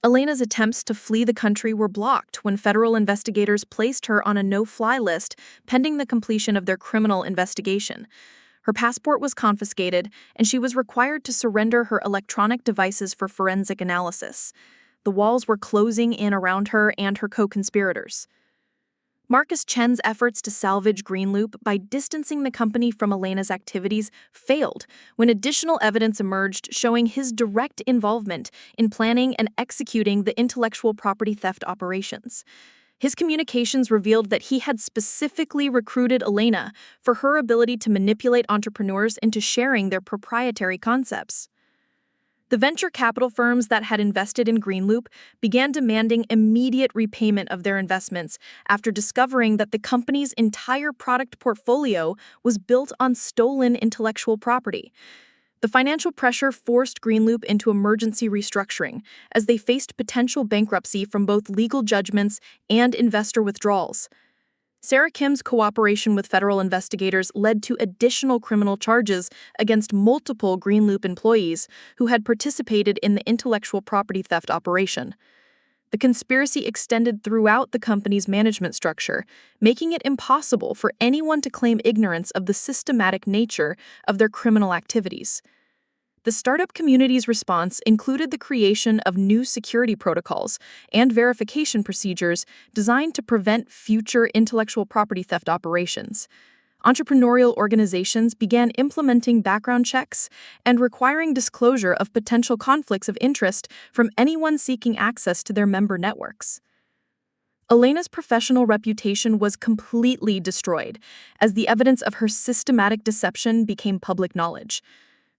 Elena's attempts to flee the country were blocked when federal investigators placed her on a no-fly list pending the completion of their criminal investigation. Her passport was confiscated, and she was required to surrender her electronic devices for forensic analysis. The walls were closing in around her and her co-conspirators. Marcus Chen's efforts to salvage Greenloop by distancing the company from Elena's activities failed when additional evidence emerged showing his direct involvement in planning and executing the intellectual property theft operations. His communications revealed that he had specifically recruited Elena for her ability to manipulate entrepreneurs into sharing their proprietary concepts. The venture capital firms that had invested in Greenloop began demanding immediate repayment of their investments after discovering that the company's entire product portfolio was built on stolen intellectual property. The financial pressure forced Greenloop into emergency restructuring as they faced potential bankruptcy from both legal judgments and investor withdrawals. Sarah Kim's cooperation with federal investigators led to additional criminal charges against multiple Greenloop employees who had participated in the intellectual property theft operation. The conspiracy extended throughout the company's management structure, making it impossible for anyone to claim ignorance of the systematic nature of their criminal activities. The startup community's response included the creation of new security protocols and verification procedures designed to prevent future intellectual property theft operations. Entrepreneurial organizations began implementing background checks and requiring disclosure of potential conflicts of interest from anyone seeking access to their member networks. Elena's professional reputation was completely destroyed as the evidence of her systematic deception became public knowledge.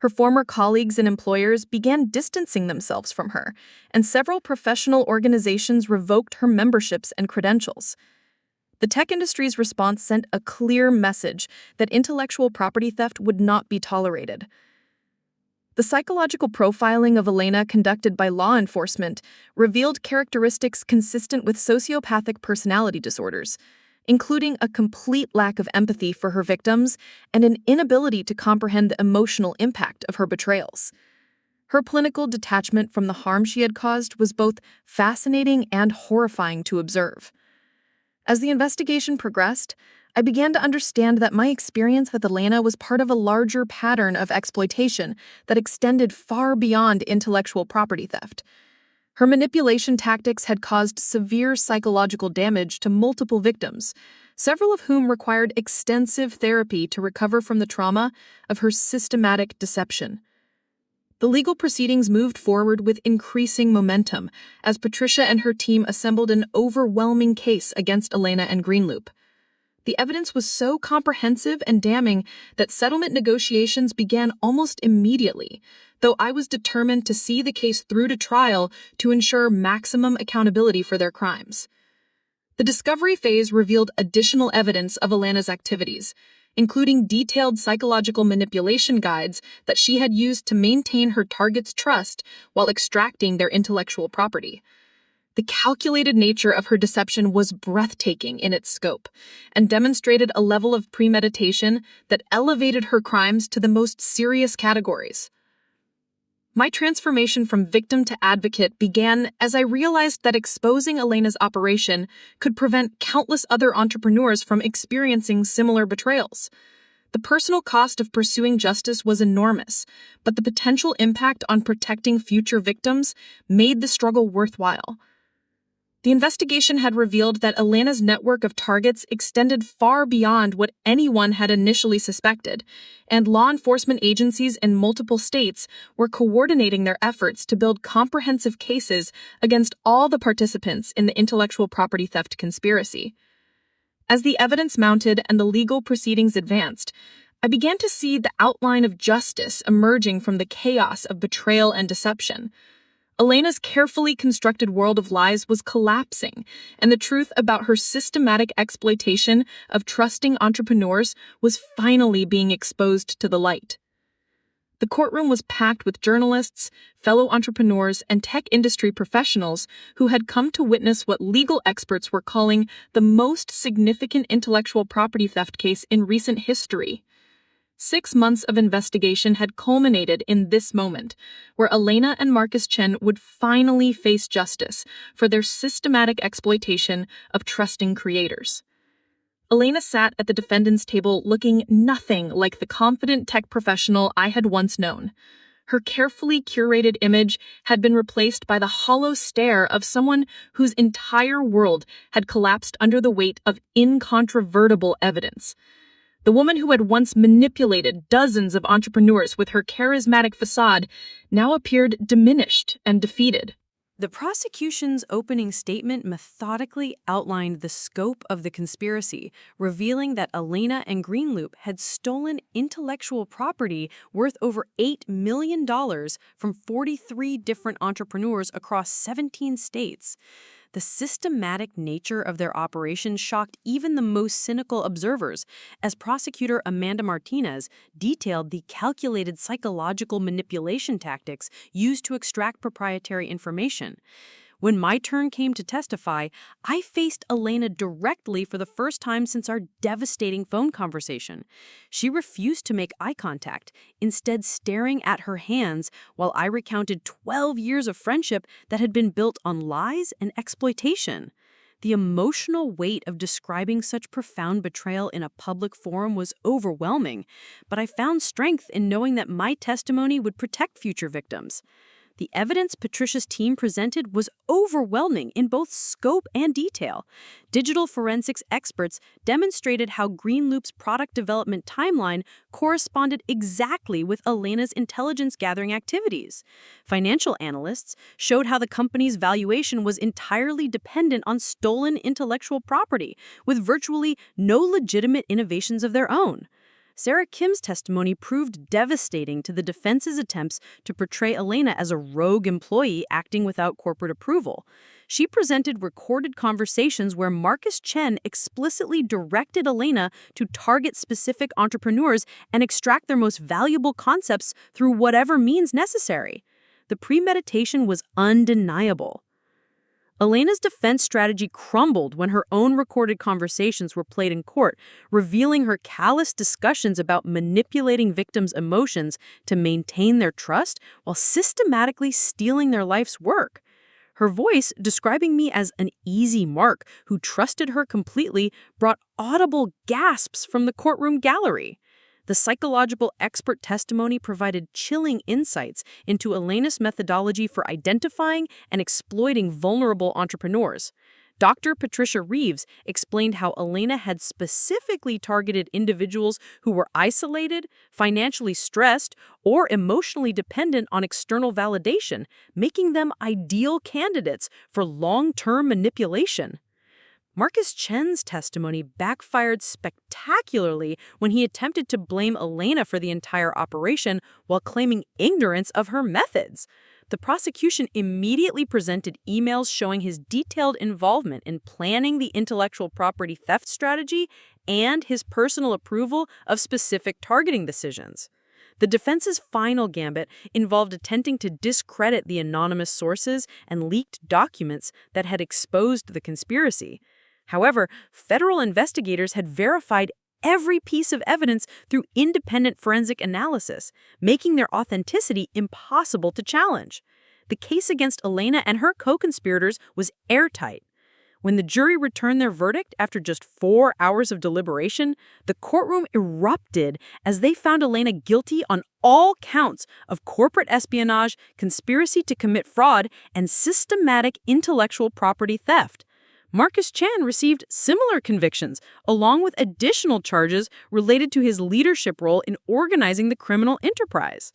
Her former colleagues and employers began distancing themselves from her, and several professional organizations revoked her memberships and credentials. The tech industry's response sent a clear message that intellectual property theft would not be tolerated. The psychological profiling of Elena conducted by law enforcement revealed characteristics consistent with sociopathic personality disorders, including a complete lack of empathy for her victims and an inability to comprehend the emotional impact of her betrayals. Her clinical detachment from the harm she had caused was both fascinating and horrifying to observe. As the investigation progressed, I began to understand that my experience with Elena was part of a larger pattern of exploitation that extended far beyond intellectual property theft. Her manipulation tactics had caused severe psychological damage to multiple victims, several of whom required extensive therapy to recover from the trauma of her systematic deception. The legal proceedings moved forward with increasing momentum as Patricia and her team assembled an overwhelming case against Elena and Greenloop. The evidence was so comprehensive and damning that settlement negotiations began almost immediately, though I was determined to see the case through to trial to ensure maximum accountability for their crimes. The discovery phase revealed additional evidence of Elena's activities, including detailed psychological manipulation guides that she had used to maintain her target's trust while extracting their intellectual property. The calculated nature of her deception was breathtaking in its scope and demonstrated a level of premeditation that elevated her crimes to the most serious categories. My transformation from victim to advocate began as I realized that exposing Elena's operation could prevent countless other entrepreneurs from experiencing similar betrayals. The personal cost of pursuing justice was enormous, but the potential impact on protecting future victims made the struggle worthwhile. The investigation had revealed that Elena's network of targets extended far beyond what anyone had initially suspected, and law enforcement agencies in multiple states were coordinating their efforts to build comprehensive cases against all the participants in the intellectual property theft conspiracy. As the evidence mounted and the legal proceedings advanced, I began to see the outline of justice emerging from the chaos of betrayal and deception. Elena's carefully constructed world of lies was collapsing, and the truth about her systematic exploitation of trusting entrepreneurs was finally being exposed to the light. The courtroom was packed with journalists, fellow entrepreneurs, and tech industry professionals who had come to witness what legal experts were calling the most significant intellectual property theft case in recent history. 6 months of investigation had culminated in this moment, where Elena and Marcus Chen would finally face justice for their systematic exploitation of trusting creators. Elena sat at the defendant's table looking nothing like the confident tech professional I had once known. Her carefully curated image had been replaced by the hollow stare of someone whose entire world had collapsed under the weight of incontrovertible evidence. The woman who had once manipulated dozens of entrepreneurs with her charismatic facade now appeared diminished and defeated. The prosecution's opening statement methodically outlined the scope of the conspiracy, revealing that Elena and Greenloop had stolen intellectual property worth over $8 million from 43 different entrepreneurs across 17 states. The systematic nature of their operation shocked even the most cynical observers, as prosecutor Amanda Martinez detailed the calculated psychological manipulation tactics used to extract proprietary information. When my turn came to testify, I faced Elena directly for the first time since our devastating phone conversation. She refused to make eye contact, instead staring at her hands while I recounted 12 years of friendship that had been built on lies and exploitation. The emotional weight of describing such profound betrayal in a public forum was overwhelming, but I found strength in knowing that my testimony would protect future victims. The evidence Patricia's team presented was overwhelming in both scope and detail. Digital forensics experts demonstrated how Greenloop's product development timeline corresponded exactly with Elena's intelligence gathering activities. Financial analysts showed how the company's valuation was entirely dependent on stolen intellectual property, with virtually no legitimate innovations of their own. Sarah Kim's testimony proved devastating to the defense's attempts to portray Elena as a rogue employee acting without corporate approval. She presented recorded conversations where Marcus Chen explicitly directed Elena to target specific entrepreneurs and extract their most valuable concepts through whatever means necessary. The premeditation was undeniable. Elena's defense strategy crumbled when her own recorded conversations were played in court, revealing her callous discussions about manipulating victims' emotions to maintain their trust while systematically stealing their life's work. Her voice, describing me as an easy mark who trusted her completely, brought audible gasps from the courtroom gallery. The psychological expert testimony provided chilling insights into Elena's methodology for identifying and exploiting vulnerable entrepreneurs. Dr. Patricia Reeves explained how Elena had specifically targeted individuals who were isolated, financially stressed, or emotionally dependent on external validation, making them ideal candidates for long-term manipulation. Marcus Chen's testimony backfired spectacularly when he attempted to blame Elena for the entire operation while claiming ignorance of her methods. The prosecution immediately presented emails showing his detailed involvement in planning the intellectual property theft strategy and his personal approval of specific targeting decisions. The defense's final gambit involved attempting to discredit the anonymous sources and leaked documents that had exposed the conspiracy. However, federal investigators had verified every piece of evidence through independent forensic analysis, making their authenticity impossible to challenge. The case against Elena and her co-conspirators was airtight. When the jury returned their verdict after just 4 hours of deliberation, the courtroom erupted as they found Elena guilty on all counts of corporate espionage, conspiracy to commit fraud, and systematic intellectual property theft. Marcus Chen received similar convictions, along with additional charges related to his leadership role in organizing the criminal enterprise.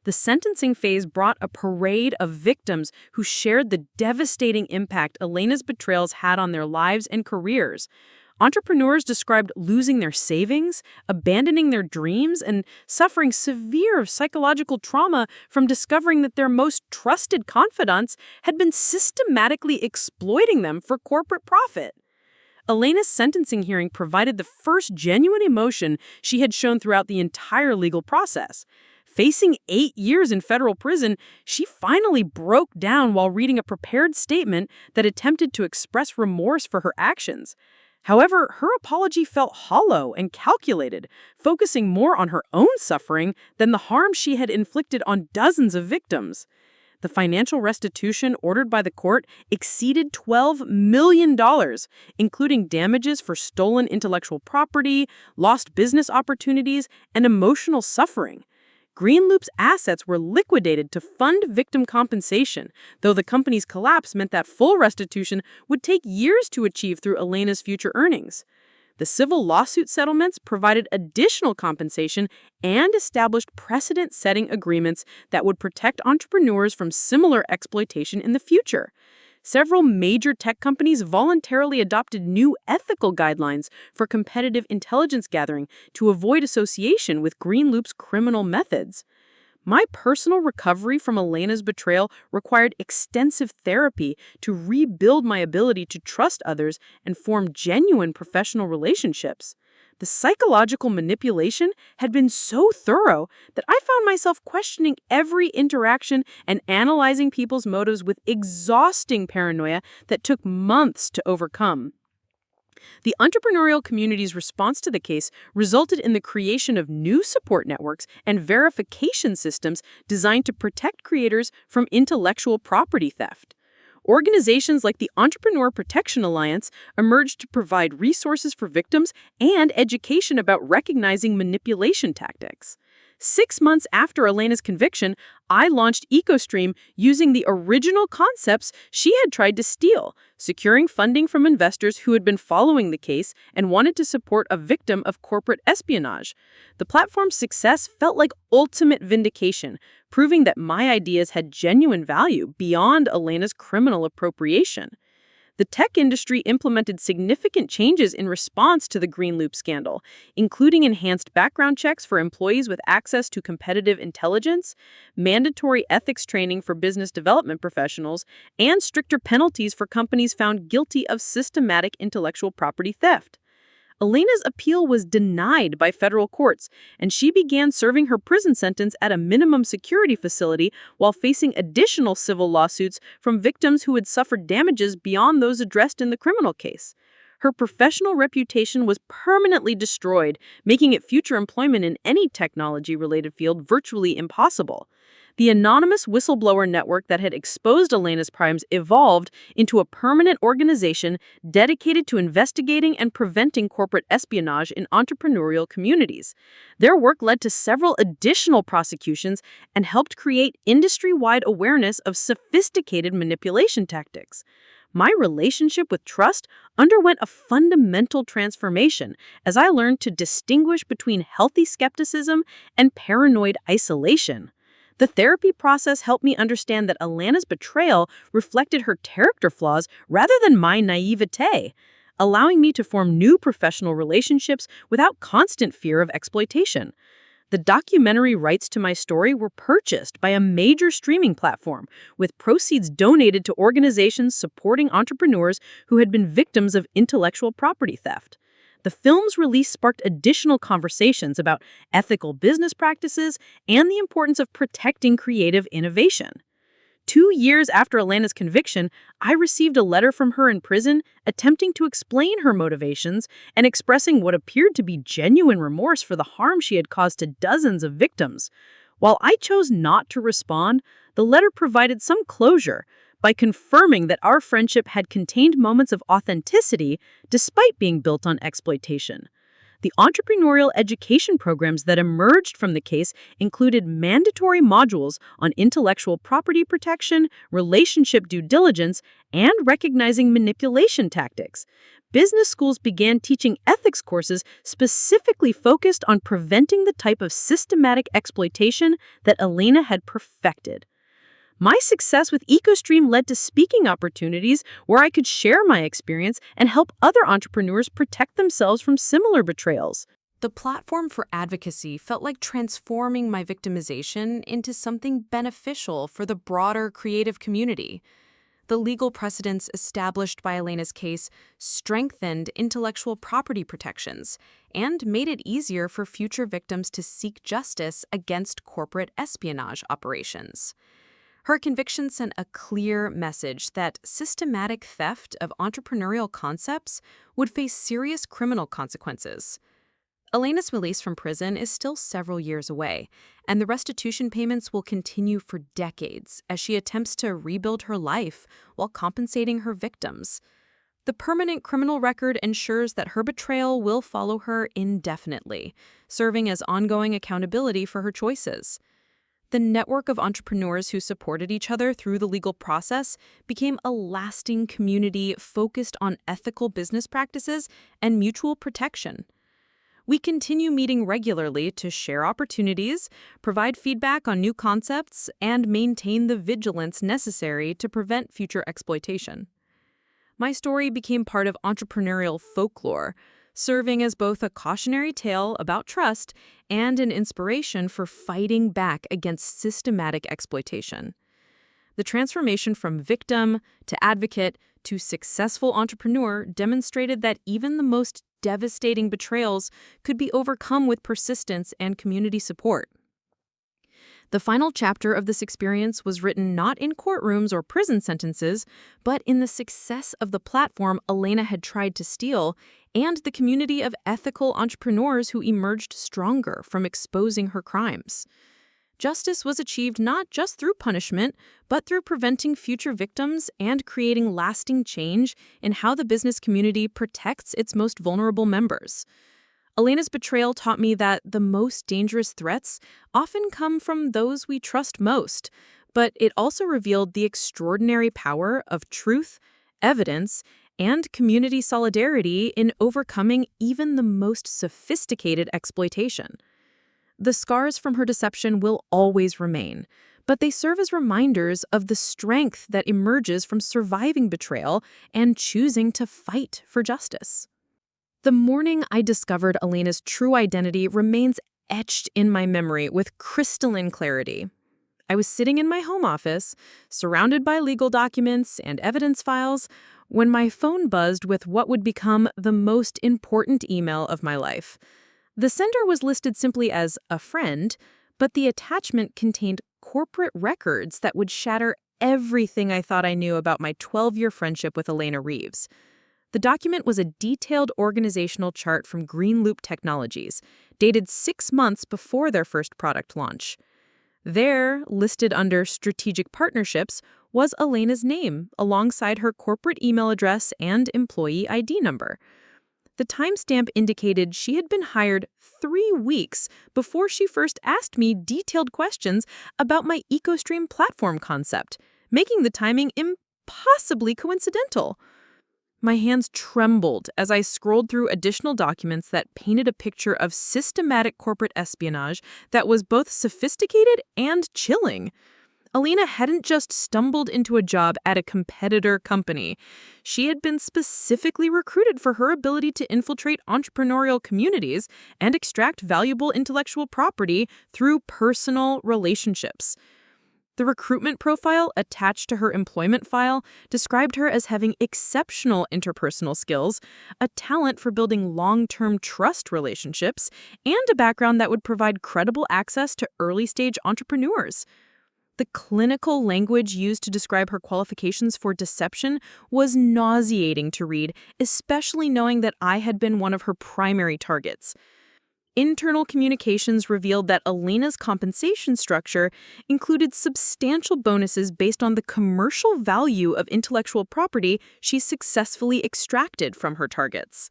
The sentencing phase brought a parade of victims who shared the devastating impact Elena's betrayals had on their lives and careers. Entrepreneurs described losing their savings, abandoning their dreams, and suffering severe psychological trauma from discovering that their most trusted confidants had been systematically exploiting them for corporate profit. Elena's sentencing hearing provided the first genuine emotion she had shown throughout the entire legal process. Facing 8 years in federal prison, she finally broke down while reading a prepared statement that attempted to express remorse for her actions. However, her apology felt hollow and calculated, focusing more on her own suffering than the harm she had inflicted on dozens of victims. The financial restitution ordered by the court exceeded $12 million, including damages for stolen intellectual property, lost business opportunities, and emotional suffering. Greenloop's assets were liquidated to fund victim compensation, though the company's collapse meant that full restitution would take years to achieve through Elena's future earnings. The civil lawsuit settlements provided additional compensation and established precedent-setting agreements that would protect entrepreneurs from similar exploitation in the future. Several major tech companies voluntarily adopted new ethical guidelines for competitive intelligence gathering to avoid association with Greenloop's criminal methods. My personal recovery from Elena's betrayal required extensive therapy to rebuild my ability to trust others and form genuine professional relationships. The psychological manipulation had been so thorough that I found myself questioning every interaction and analyzing people's motives with exhausting paranoia that took months to overcome. The entrepreneurial community's response to the case resulted in the creation of new support networks and verification systems designed to protect creators from intellectual property theft. Organizations like the Entrepreneur Protection Alliance emerged to provide resources for victims and education about recognizing manipulation tactics. 6 months after Elena's conviction, I launched EcoStream using the original concepts she had tried to steal, securing funding from investors who had been following the case and wanted to support a victim of corporate espionage. The platform's success felt like ultimate vindication, proving that my ideas had genuine value beyond Elena's criminal appropriation. The tech industry implemented significant changes in response to the Green Loop scandal, including enhanced background checks for employees with access to competitive intelligence, mandatory ethics training for business development professionals, and stricter penalties for companies found guilty of systematic intellectual property theft. Elena's appeal was denied by federal courts, and she began serving her prison sentence at a minimum security facility while facing additional civil lawsuits from victims who had suffered damages beyond those addressed in the criminal case. Her professional reputation was permanently destroyed, making it future employment in any technology-related field virtually impossible. The anonymous whistleblower network that had exposed Elena's crimes evolved into a permanent organization dedicated to investigating and preventing corporate espionage in entrepreneurial communities. Their work led to several additional prosecutions and helped create industry-wide awareness of sophisticated manipulation tactics. My relationship with trust underwent a fundamental transformation as I learned to distinguish between healthy skepticism and paranoid isolation. The therapy process helped me understand that Elena's betrayal reflected her character flaws rather than my naivete, allowing me to form new professional relationships without constant fear of exploitation. The documentary rights to my story were purchased by a major streaming platform, with proceeds donated to organizations supporting entrepreneurs who had been victims of intellectual property theft. The film's release sparked additional conversations about ethical business practices and the importance of protecting creative innovation. 2 years after Elena's conviction, I received a letter from her in prison attempting to explain her motivations and expressing what appeared to be genuine remorse for the harm she had caused to dozens of victims. While I chose not to respond, the letter provided some closure by confirming that our friendship had contained moments of authenticity despite being built on exploitation. The entrepreneurial education programs that emerged from the case included mandatory modules on intellectual property protection, relationship due diligence, and recognizing manipulation tactics. Business schools began teaching ethics courses specifically focused on preventing the type of systematic exploitation that Elena had perfected. My success with EcoStream led to speaking opportunities where I could share my experience and help other entrepreneurs protect themselves from similar betrayals. The platform for advocacy felt like transforming my victimization into something beneficial for the broader creative community. The legal precedents established by Elena's case strengthened intellectual property protections and made it easier for future victims to seek justice against corporate espionage operations. Her conviction sent a clear message that systematic theft of entrepreneurial concepts would face serious criminal consequences. Elena's release from prison is still several years away, and the restitution payments will continue for decades as she attempts to rebuild her life while compensating her victims. The permanent criminal record ensures that her betrayal will follow her indefinitely, serving as ongoing accountability for her choices. The network of entrepreneurs who supported each other through the legal process became a lasting community focused on ethical business practices and mutual protection. We continue meeting regularly to share opportunities, provide feedback on new concepts, and maintain the vigilance necessary to prevent future exploitation. My story became part of entrepreneurial folklore, serving as both a cautionary tale about trust and an inspiration for fighting back against systematic exploitation. The transformation from victim to advocate to successful entrepreneur demonstrated that even the most devastating betrayals could be overcome with persistence and community support. The final chapter of this experience was written not in courtrooms or prison sentences, but in the success of the platform Elena had tried to steal and the community of ethical entrepreneurs who emerged stronger from exposing her crimes. Justice was achieved not just through punishment, but through preventing future victims and creating lasting change in how the business community protects its most vulnerable members. Elena's betrayal taught me that the most dangerous threats often come from those we trust most, but it also revealed the extraordinary power of truth, evidence, and community solidarity in overcoming even the most sophisticated exploitation. The scars from her deception will always remain, but they serve as reminders of the strength that emerges from surviving betrayal and choosing to fight for justice. The morning I discovered Elena's true identity remains etched in my memory with crystalline clarity. I was sitting in my home office, surrounded by legal documents and evidence files, when my phone buzzed with what would become the most important email of my life. The sender was listed simply as a friend, but the attachment contained corporate records that would shatter everything I thought I knew about my 12-year friendship with Elena Reeves. The document was a detailed organizational chart from Green Loop Technologies, dated 6 months before their first product launch. There, listed under Strategic Partnerships, was Elena's name, alongside her corporate email address and employee ID number. The timestamp indicated she had been hired 3 weeks before she first asked me detailed questions about my EcoStream platform concept, making the timing impossibly coincidental. My hands trembled as I scrolled through additional documents that painted a picture of systematic corporate espionage that was both sophisticated and chilling. Elena hadn't just stumbled into a job at a competitor company. She had been specifically recruited for her ability to infiltrate entrepreneurial communities and extract valuable intellectual property through personal relationships. The recruitment profile attached to her employment file described her as having exceptional interpersonal skills, a talent for building long-term trust relationships, and a background that would provide credible access to early-stage entrepreneurs. The clinical language used to describe her qualifications for deception was nauseating to read, especially knowing that I had been one of her primary targets. Internal communications revealed that Elena's compensation structure included substantial bonuses based on the commercial value of intellectual property she successfully extracted from her targets.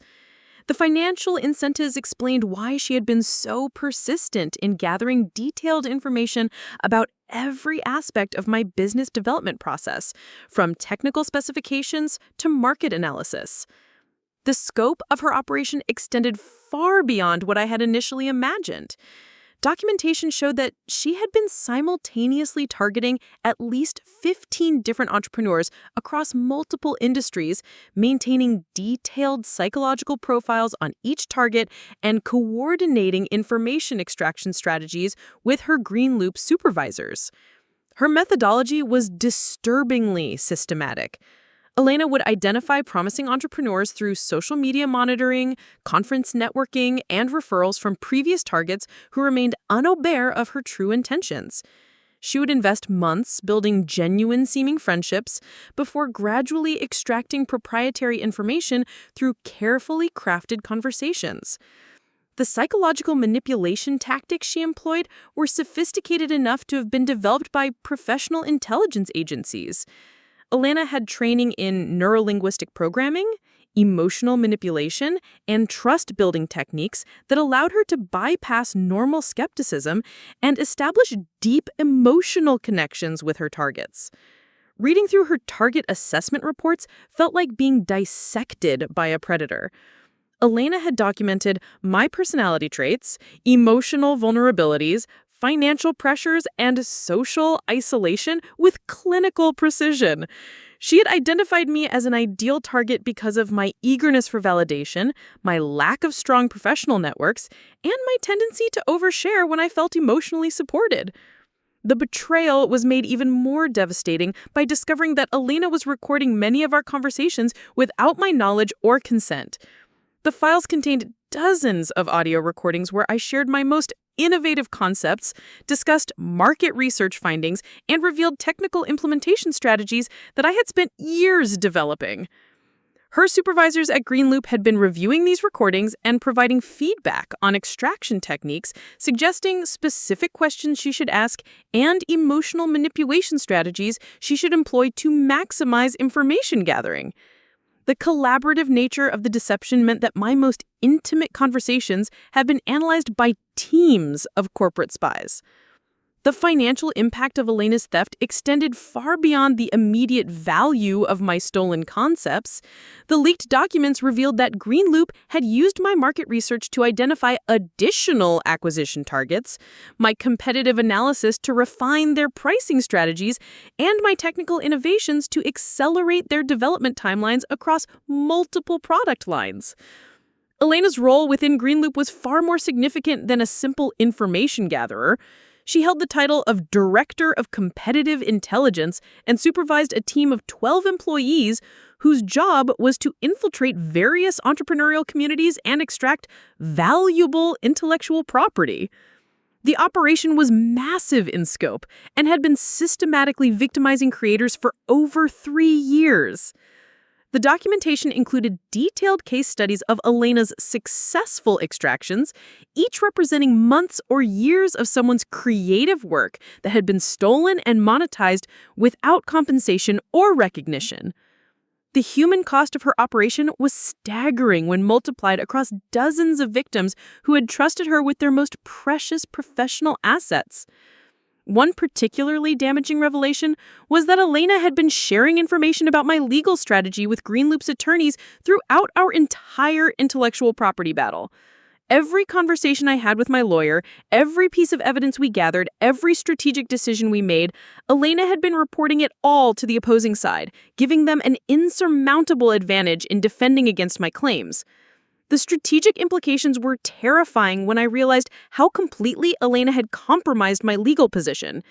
The financial incentives explained why she had been so persistent in gathering detailed information about every aspect of my business development process, from technical specifications to market analysis. The scope of her operation extended far beyond what I had initially imagined. Documentation showed that she had been simultaneously targeting at least 15 different entrepreneurs across multiple industries, maintaining detailed psychological profiles on each target and coordinating information extraction strategies with her Green Loop supervisors. Her methodology was disturbingly systematic. Elena would identify promising entrepreneurs through social media monitoring, conference networking, and referrals from previous targets who remained unaware of her true intentions. She would invest months building genuine-seeming friendships before gradually extracting proprietary information through carefully crafted conversations. The psychological manipulation tactics she employed were sophisticated enough to have been developed by professional intelligence agencies. Elena had training in neurolinguistic programming, emotional manipulation, and trust-building techniques that allowed her to bypass normal skepticism and establish deep emotional connections with her targets. Reading through her target assessment reports felt like being dissected by a predator. Elena had documented my personality traits, emotional vulnerabilities, financial pressures, and social isolation with clinical precision. She had identified me as an ideal target because of my eagerness for validation, my lack of strong professional networks, and my tendency to overshare when I felt emotionally supported. The betrayal was made even more devastating by discovering that Elena was recording many of our conversations without my knowledge or consent. The files contained dozens of audio recordings where I shared my most innovative concepts, discussed market research findings, and revealed technical implementation strategies that I had spent years developing. Her supervisors at Greenloop had been reviewing these recordings and providing feedback on extraction techniques, suggesting specific questions she should ask and emotional manipulation strategies she should employ to maximize information gathering. The collaborative nature of the deception meant that my most intimate conversations have been analyzed by teams of corporate spies. The financial impact of Elena's theft extended far beyond the immediate value of my stolen concepts. The leaked documents revealed that Greenloop had used my market research to identify additional acquisition targets, my competitive analysis to refine their pricing strategies, and my technical innovations to accelerate their development timelines across multiple product lines. Elena's role within Greenloop was far more significant than a simple information gatherer. She held the title of Director of Competitive Intelligence and supervised a team of 12 employees whose job was to infiltrate various entrepreneurial communities and extract valuable intellectual property. The operation was massive in scope and had been systematically victimizing creators for over 3 years. The documentation included detailed case studies of Elena's successful extractions, each representing months or years of someone's creative work that had been stolen and monetized without compensation or recognition. The human cost of her operation was staggering when multiplied across dozens of victims who had trusted her with their most precious professional assets. One particularly damaging revelation was that Elena had been sharing information about my legal strategy with Greenloop's attorneys throughout our entire intellectual property battle. Every conversation I had with my lawyer, every piece of evidence we gathered, every strategic decision we made, Elena had been reporting it all to the opposing side, giving them an insurmountable advantage in defending against my claims. The strategic implications were terrifying when I realized how completely Elena had compromised my legal position.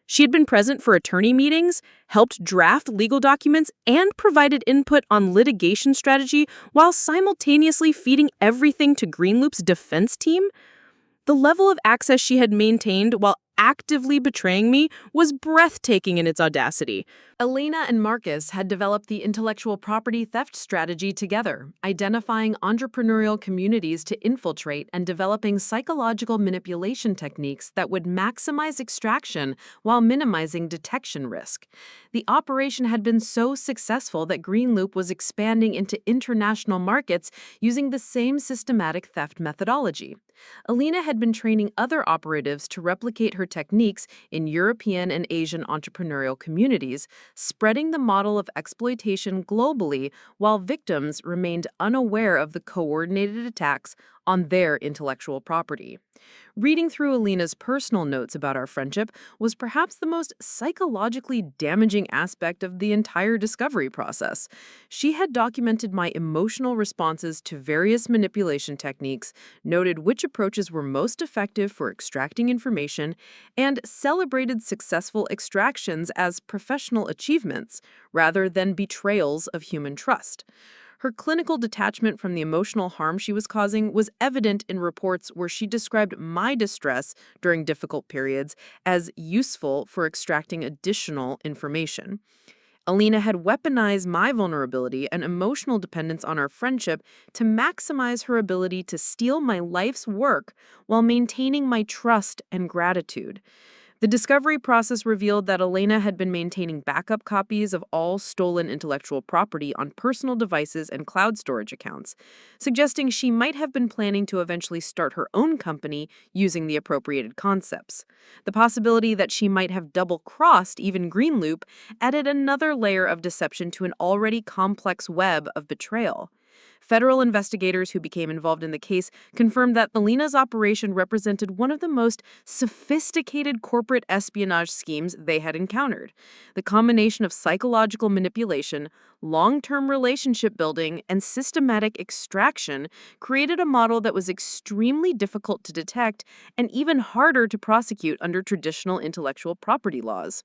She had been present for attorney meetings, helped draft legal documents, and provided input on litigation strategy while simultaneously feeding everything to Greenloop's defense team. The level of access she had maintained while actively betraying me was breathtaking in its audacity. Elena and Marcus had developed the intellectual property theft strategy together, identifying entrepreneurial communities to infiltrate and developing psychological manipulation techniques that would maximize extraction while minimizing detection risk. The operation had been so successful that Greenloop was expanding into international markets using the same systematic theft methodology. Elena had been training other operatives to replicate her techniques in European and Asian entrepreneurial communities, spreading the model of exploitation globally while victims remained unaware of the coordinated attacks on their intellectual property. Reading through Elena's personal notes about our friendship was perhaps the most psychologically damaging aspect of the entire discovery process. She had documented my emotional responses to various manipulation techniques, noted which approaches were most effective for extracting information, and celebrated successful extractions as professional achievements rather than betrayals of human trust. Her clinical detachment from the emotional harm she was causing was evident in reports where she described my distress during difficult periods as useful for extracting additional information. Elena had weaponized my vulnerability and emotional dependence on our friendship to maximize her ability to steal my life's work while maintaining my trust and gratitude. The discovery process revealed that Elena had been maintaining backup copies of all stolen intellectual property on personal devices and cloud storage accounts, suggesting she might have been planning to eventually start her own company using the appropriated concepts. The possibility that she might have double-crossed even Greenloop added another layer of deception to an already complex web of betrayal. Federal investigators who became involved in the case confirmed that Elena's operation represented one of the most sophisticated corporate espionage schemes they had encountered. The combination of psychological manipulation, long-term relationship building, and systematic extraction created a model that was extremely difficult to detect and even harder to prosecute under traditional intellectual property laws.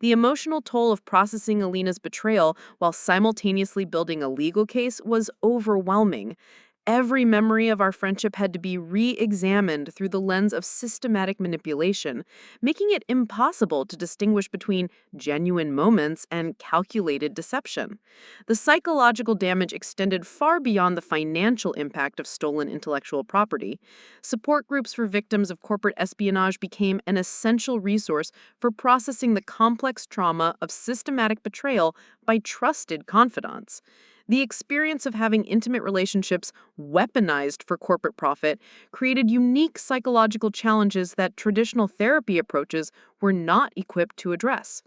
The emotional toll of processing Elena's betrayal while simultaneously building a legal case was overwhelming. Every memory of our friendship had to be re-examined through the lens of systematic manipulation, making it impossible to distinguish between genuine moments and calculated deception. The psychological damage extended far beyond the financial impact of stolen intellectual property. Support groups for victims of corporate espionage became an essential resource for processing the complex trauma of systematic betrayal by trusted confidants. The experience of having intimate relationships weaponized for corporate profit created unique psychological challenges that traditional therapy approaches were not equipped to address.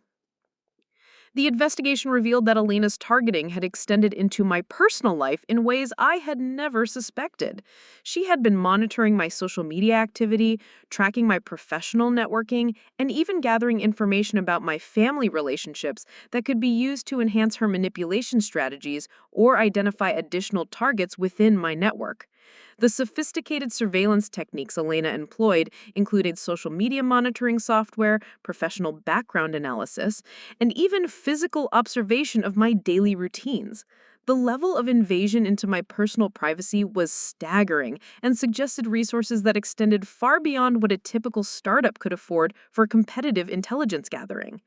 The investigation revealed that Elena's targeting had extended into my personal life in ways I had never suspected. She had been monitoring my social media activity, tracking my professional networking, and even gathering information about my family relationships that could be used to enhance her manipulation strategies or identify additional targets within my network. The sophisticated surveillance techniques Elena employed included social media monitoring software, professional background analysis, and even physical observation of my daily routines. The level of invasion into my personal privacy was staggering and suggested resources that extended far beyond what a typical startup could afford for competitive intelligence gathering.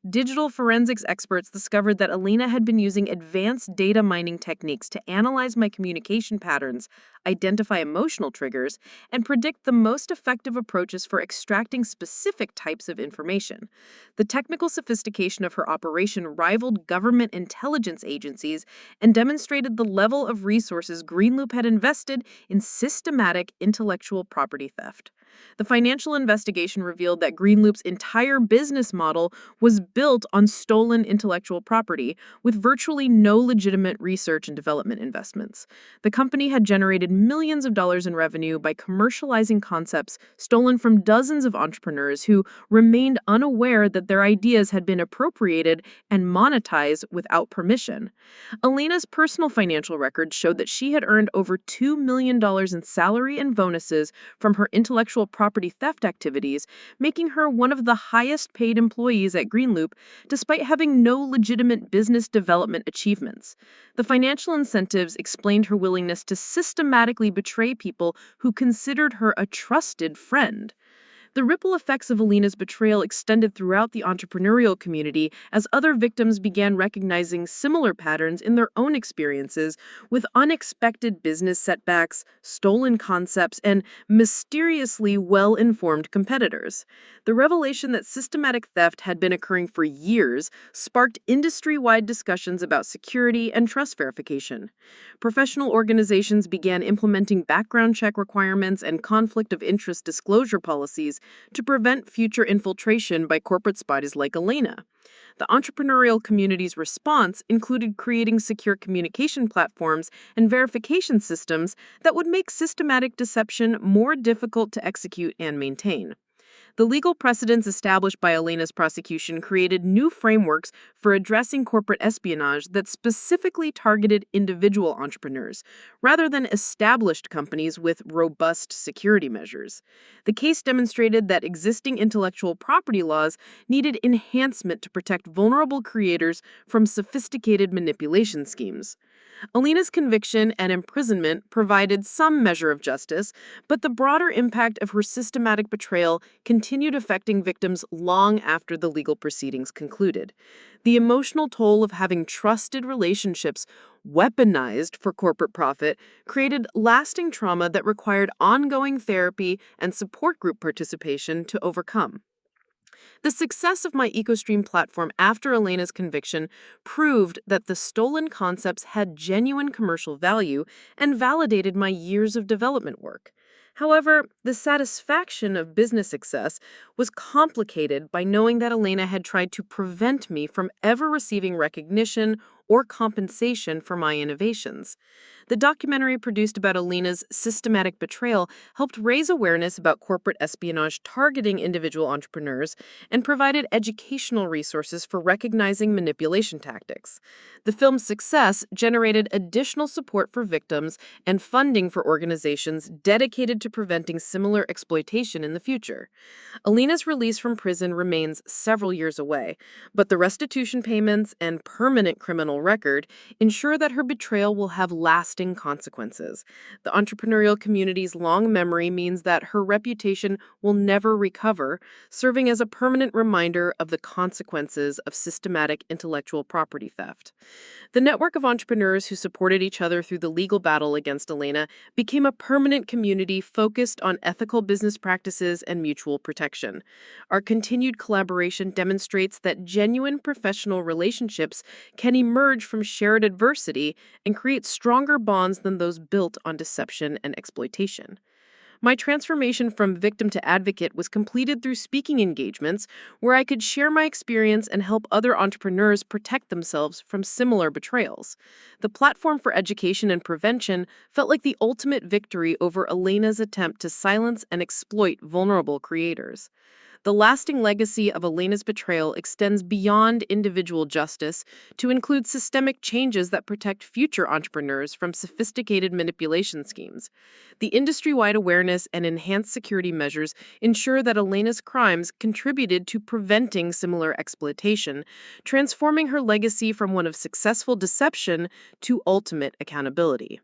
Digital forensics experts discovered that Elena had been using advanced data mining techniques to analyze my communication patterns, identify emotional triggers, and predict the most effective approaches for extracting specific types of information. The technical sophistication of her operation rivaled government intelligence agencies and demonstrated the level of resources Greenloop had invested in systematic intellectual property theft. The financial investigation revealed that Greenloop's entire business model was built on stolen intellectual property, with virtually no legitimate research and development investments. The company had generated millions of dollars in revenue by commercializing concepts stolen from dozens of entrepreneurs who remained unaware that their ideas had been appropriated and monetized without permission. Elena's personal financial records showed that she had earned over $2 million in salary and bonuses from her intellectual property theft activities, making her one of the highest paid employees at Greenloop, despite having no legitimate business development achievements. The financial incentives explained her willingness to systematically betray people who considered her a trusted friend. The ripple effects of Elena's betrayal extended throughout the entrepreneurial community as other victims began recognizing similar patterns in their own experiences, with unexpected business setbacks, stolen concepts, and mysteriously well-informed competitors. The revelation that systematic theft had been occurring for years sparked industry-wide discussions about security and trust verification. Professional organizations began implementing background check requirements and conflict of interest disclosure policies to prevent future infiltration by corporate spies like Elena. The entrepreneurial community's response included creating secure communication platforms and verification systems that would make systematic deception more difficult to execute and maintain. The legal precedents established by Elena's prosecution created new frameworks for addressing corporate espionage that specifically targeted individual entrepreneurs, rather than established companies with robust security measures. The case demonstrated that existing intellectual property laws needed enhancement to protect vulnerable creators from sophisticated manipulation schemes. Elena's conviction and imprisonment provided some measure of justice, but the broader impact of her systematic betrayal continued affecting victims long after the legal proceedings concluded. The emotional toll of having trusted relationships weaponized for corporate profit created lasting trauma that required ongoing therapy and support group participation to overcome. The success of my EcoStream platform after Elena's conviction proved that the stolen concepts had genuine commercial value and validated my years of development work. However, the satisfaction of business success was complicated by knowing that Elena had tried to prevent me from ever receiving recognition or compensation for my innovations. The documentary produced about Elena's systematic betrayal helped raise awareness about corporate espionage targeting individual entrepreneurs and provided educational resources for recognizing manipulation tactics. The film's success generated additional support for victims and funding for organizations dedicated to preventing similar exploitation in the future. Elena's release from prison remains several years away, but the restitution payments and permanent criminal criminal record ensure that her betrayal will have lasting consequences. The entrepreneurial community's long memory means that her reputation will never recover, serving as a permanent reminder of the consequences of systematic intellectual property theft. The network of entrepreneurs who supported each other through the legal battle against Elena became a permanent community focused on ethical business practices and mutual protection. Our continued collaboration demonstrates that genuine professional relationships can emerge from shared adversity and create stronger bonds than those built on deception and exploitation. My transformation from victim to advocate was completed through speaking engagements where I could share my experience and help other entrepreneurs protect themselves from similar betrayals. The platform for education and prevention felt like the ultimate victory over Elena's attempt to silence and exploit vulnerable creators. The lasting legacy of Elena's betrayal extends beyond individual justice to include systemic changes that protect future entrepreneurs from sophisticated manipulation schemes. The industry-wide awareness and enhanced security measures ensure that Elena's crimes contributed to preventing similar exploitation, transforming her legacy from one of successful deception to ultimate accountability.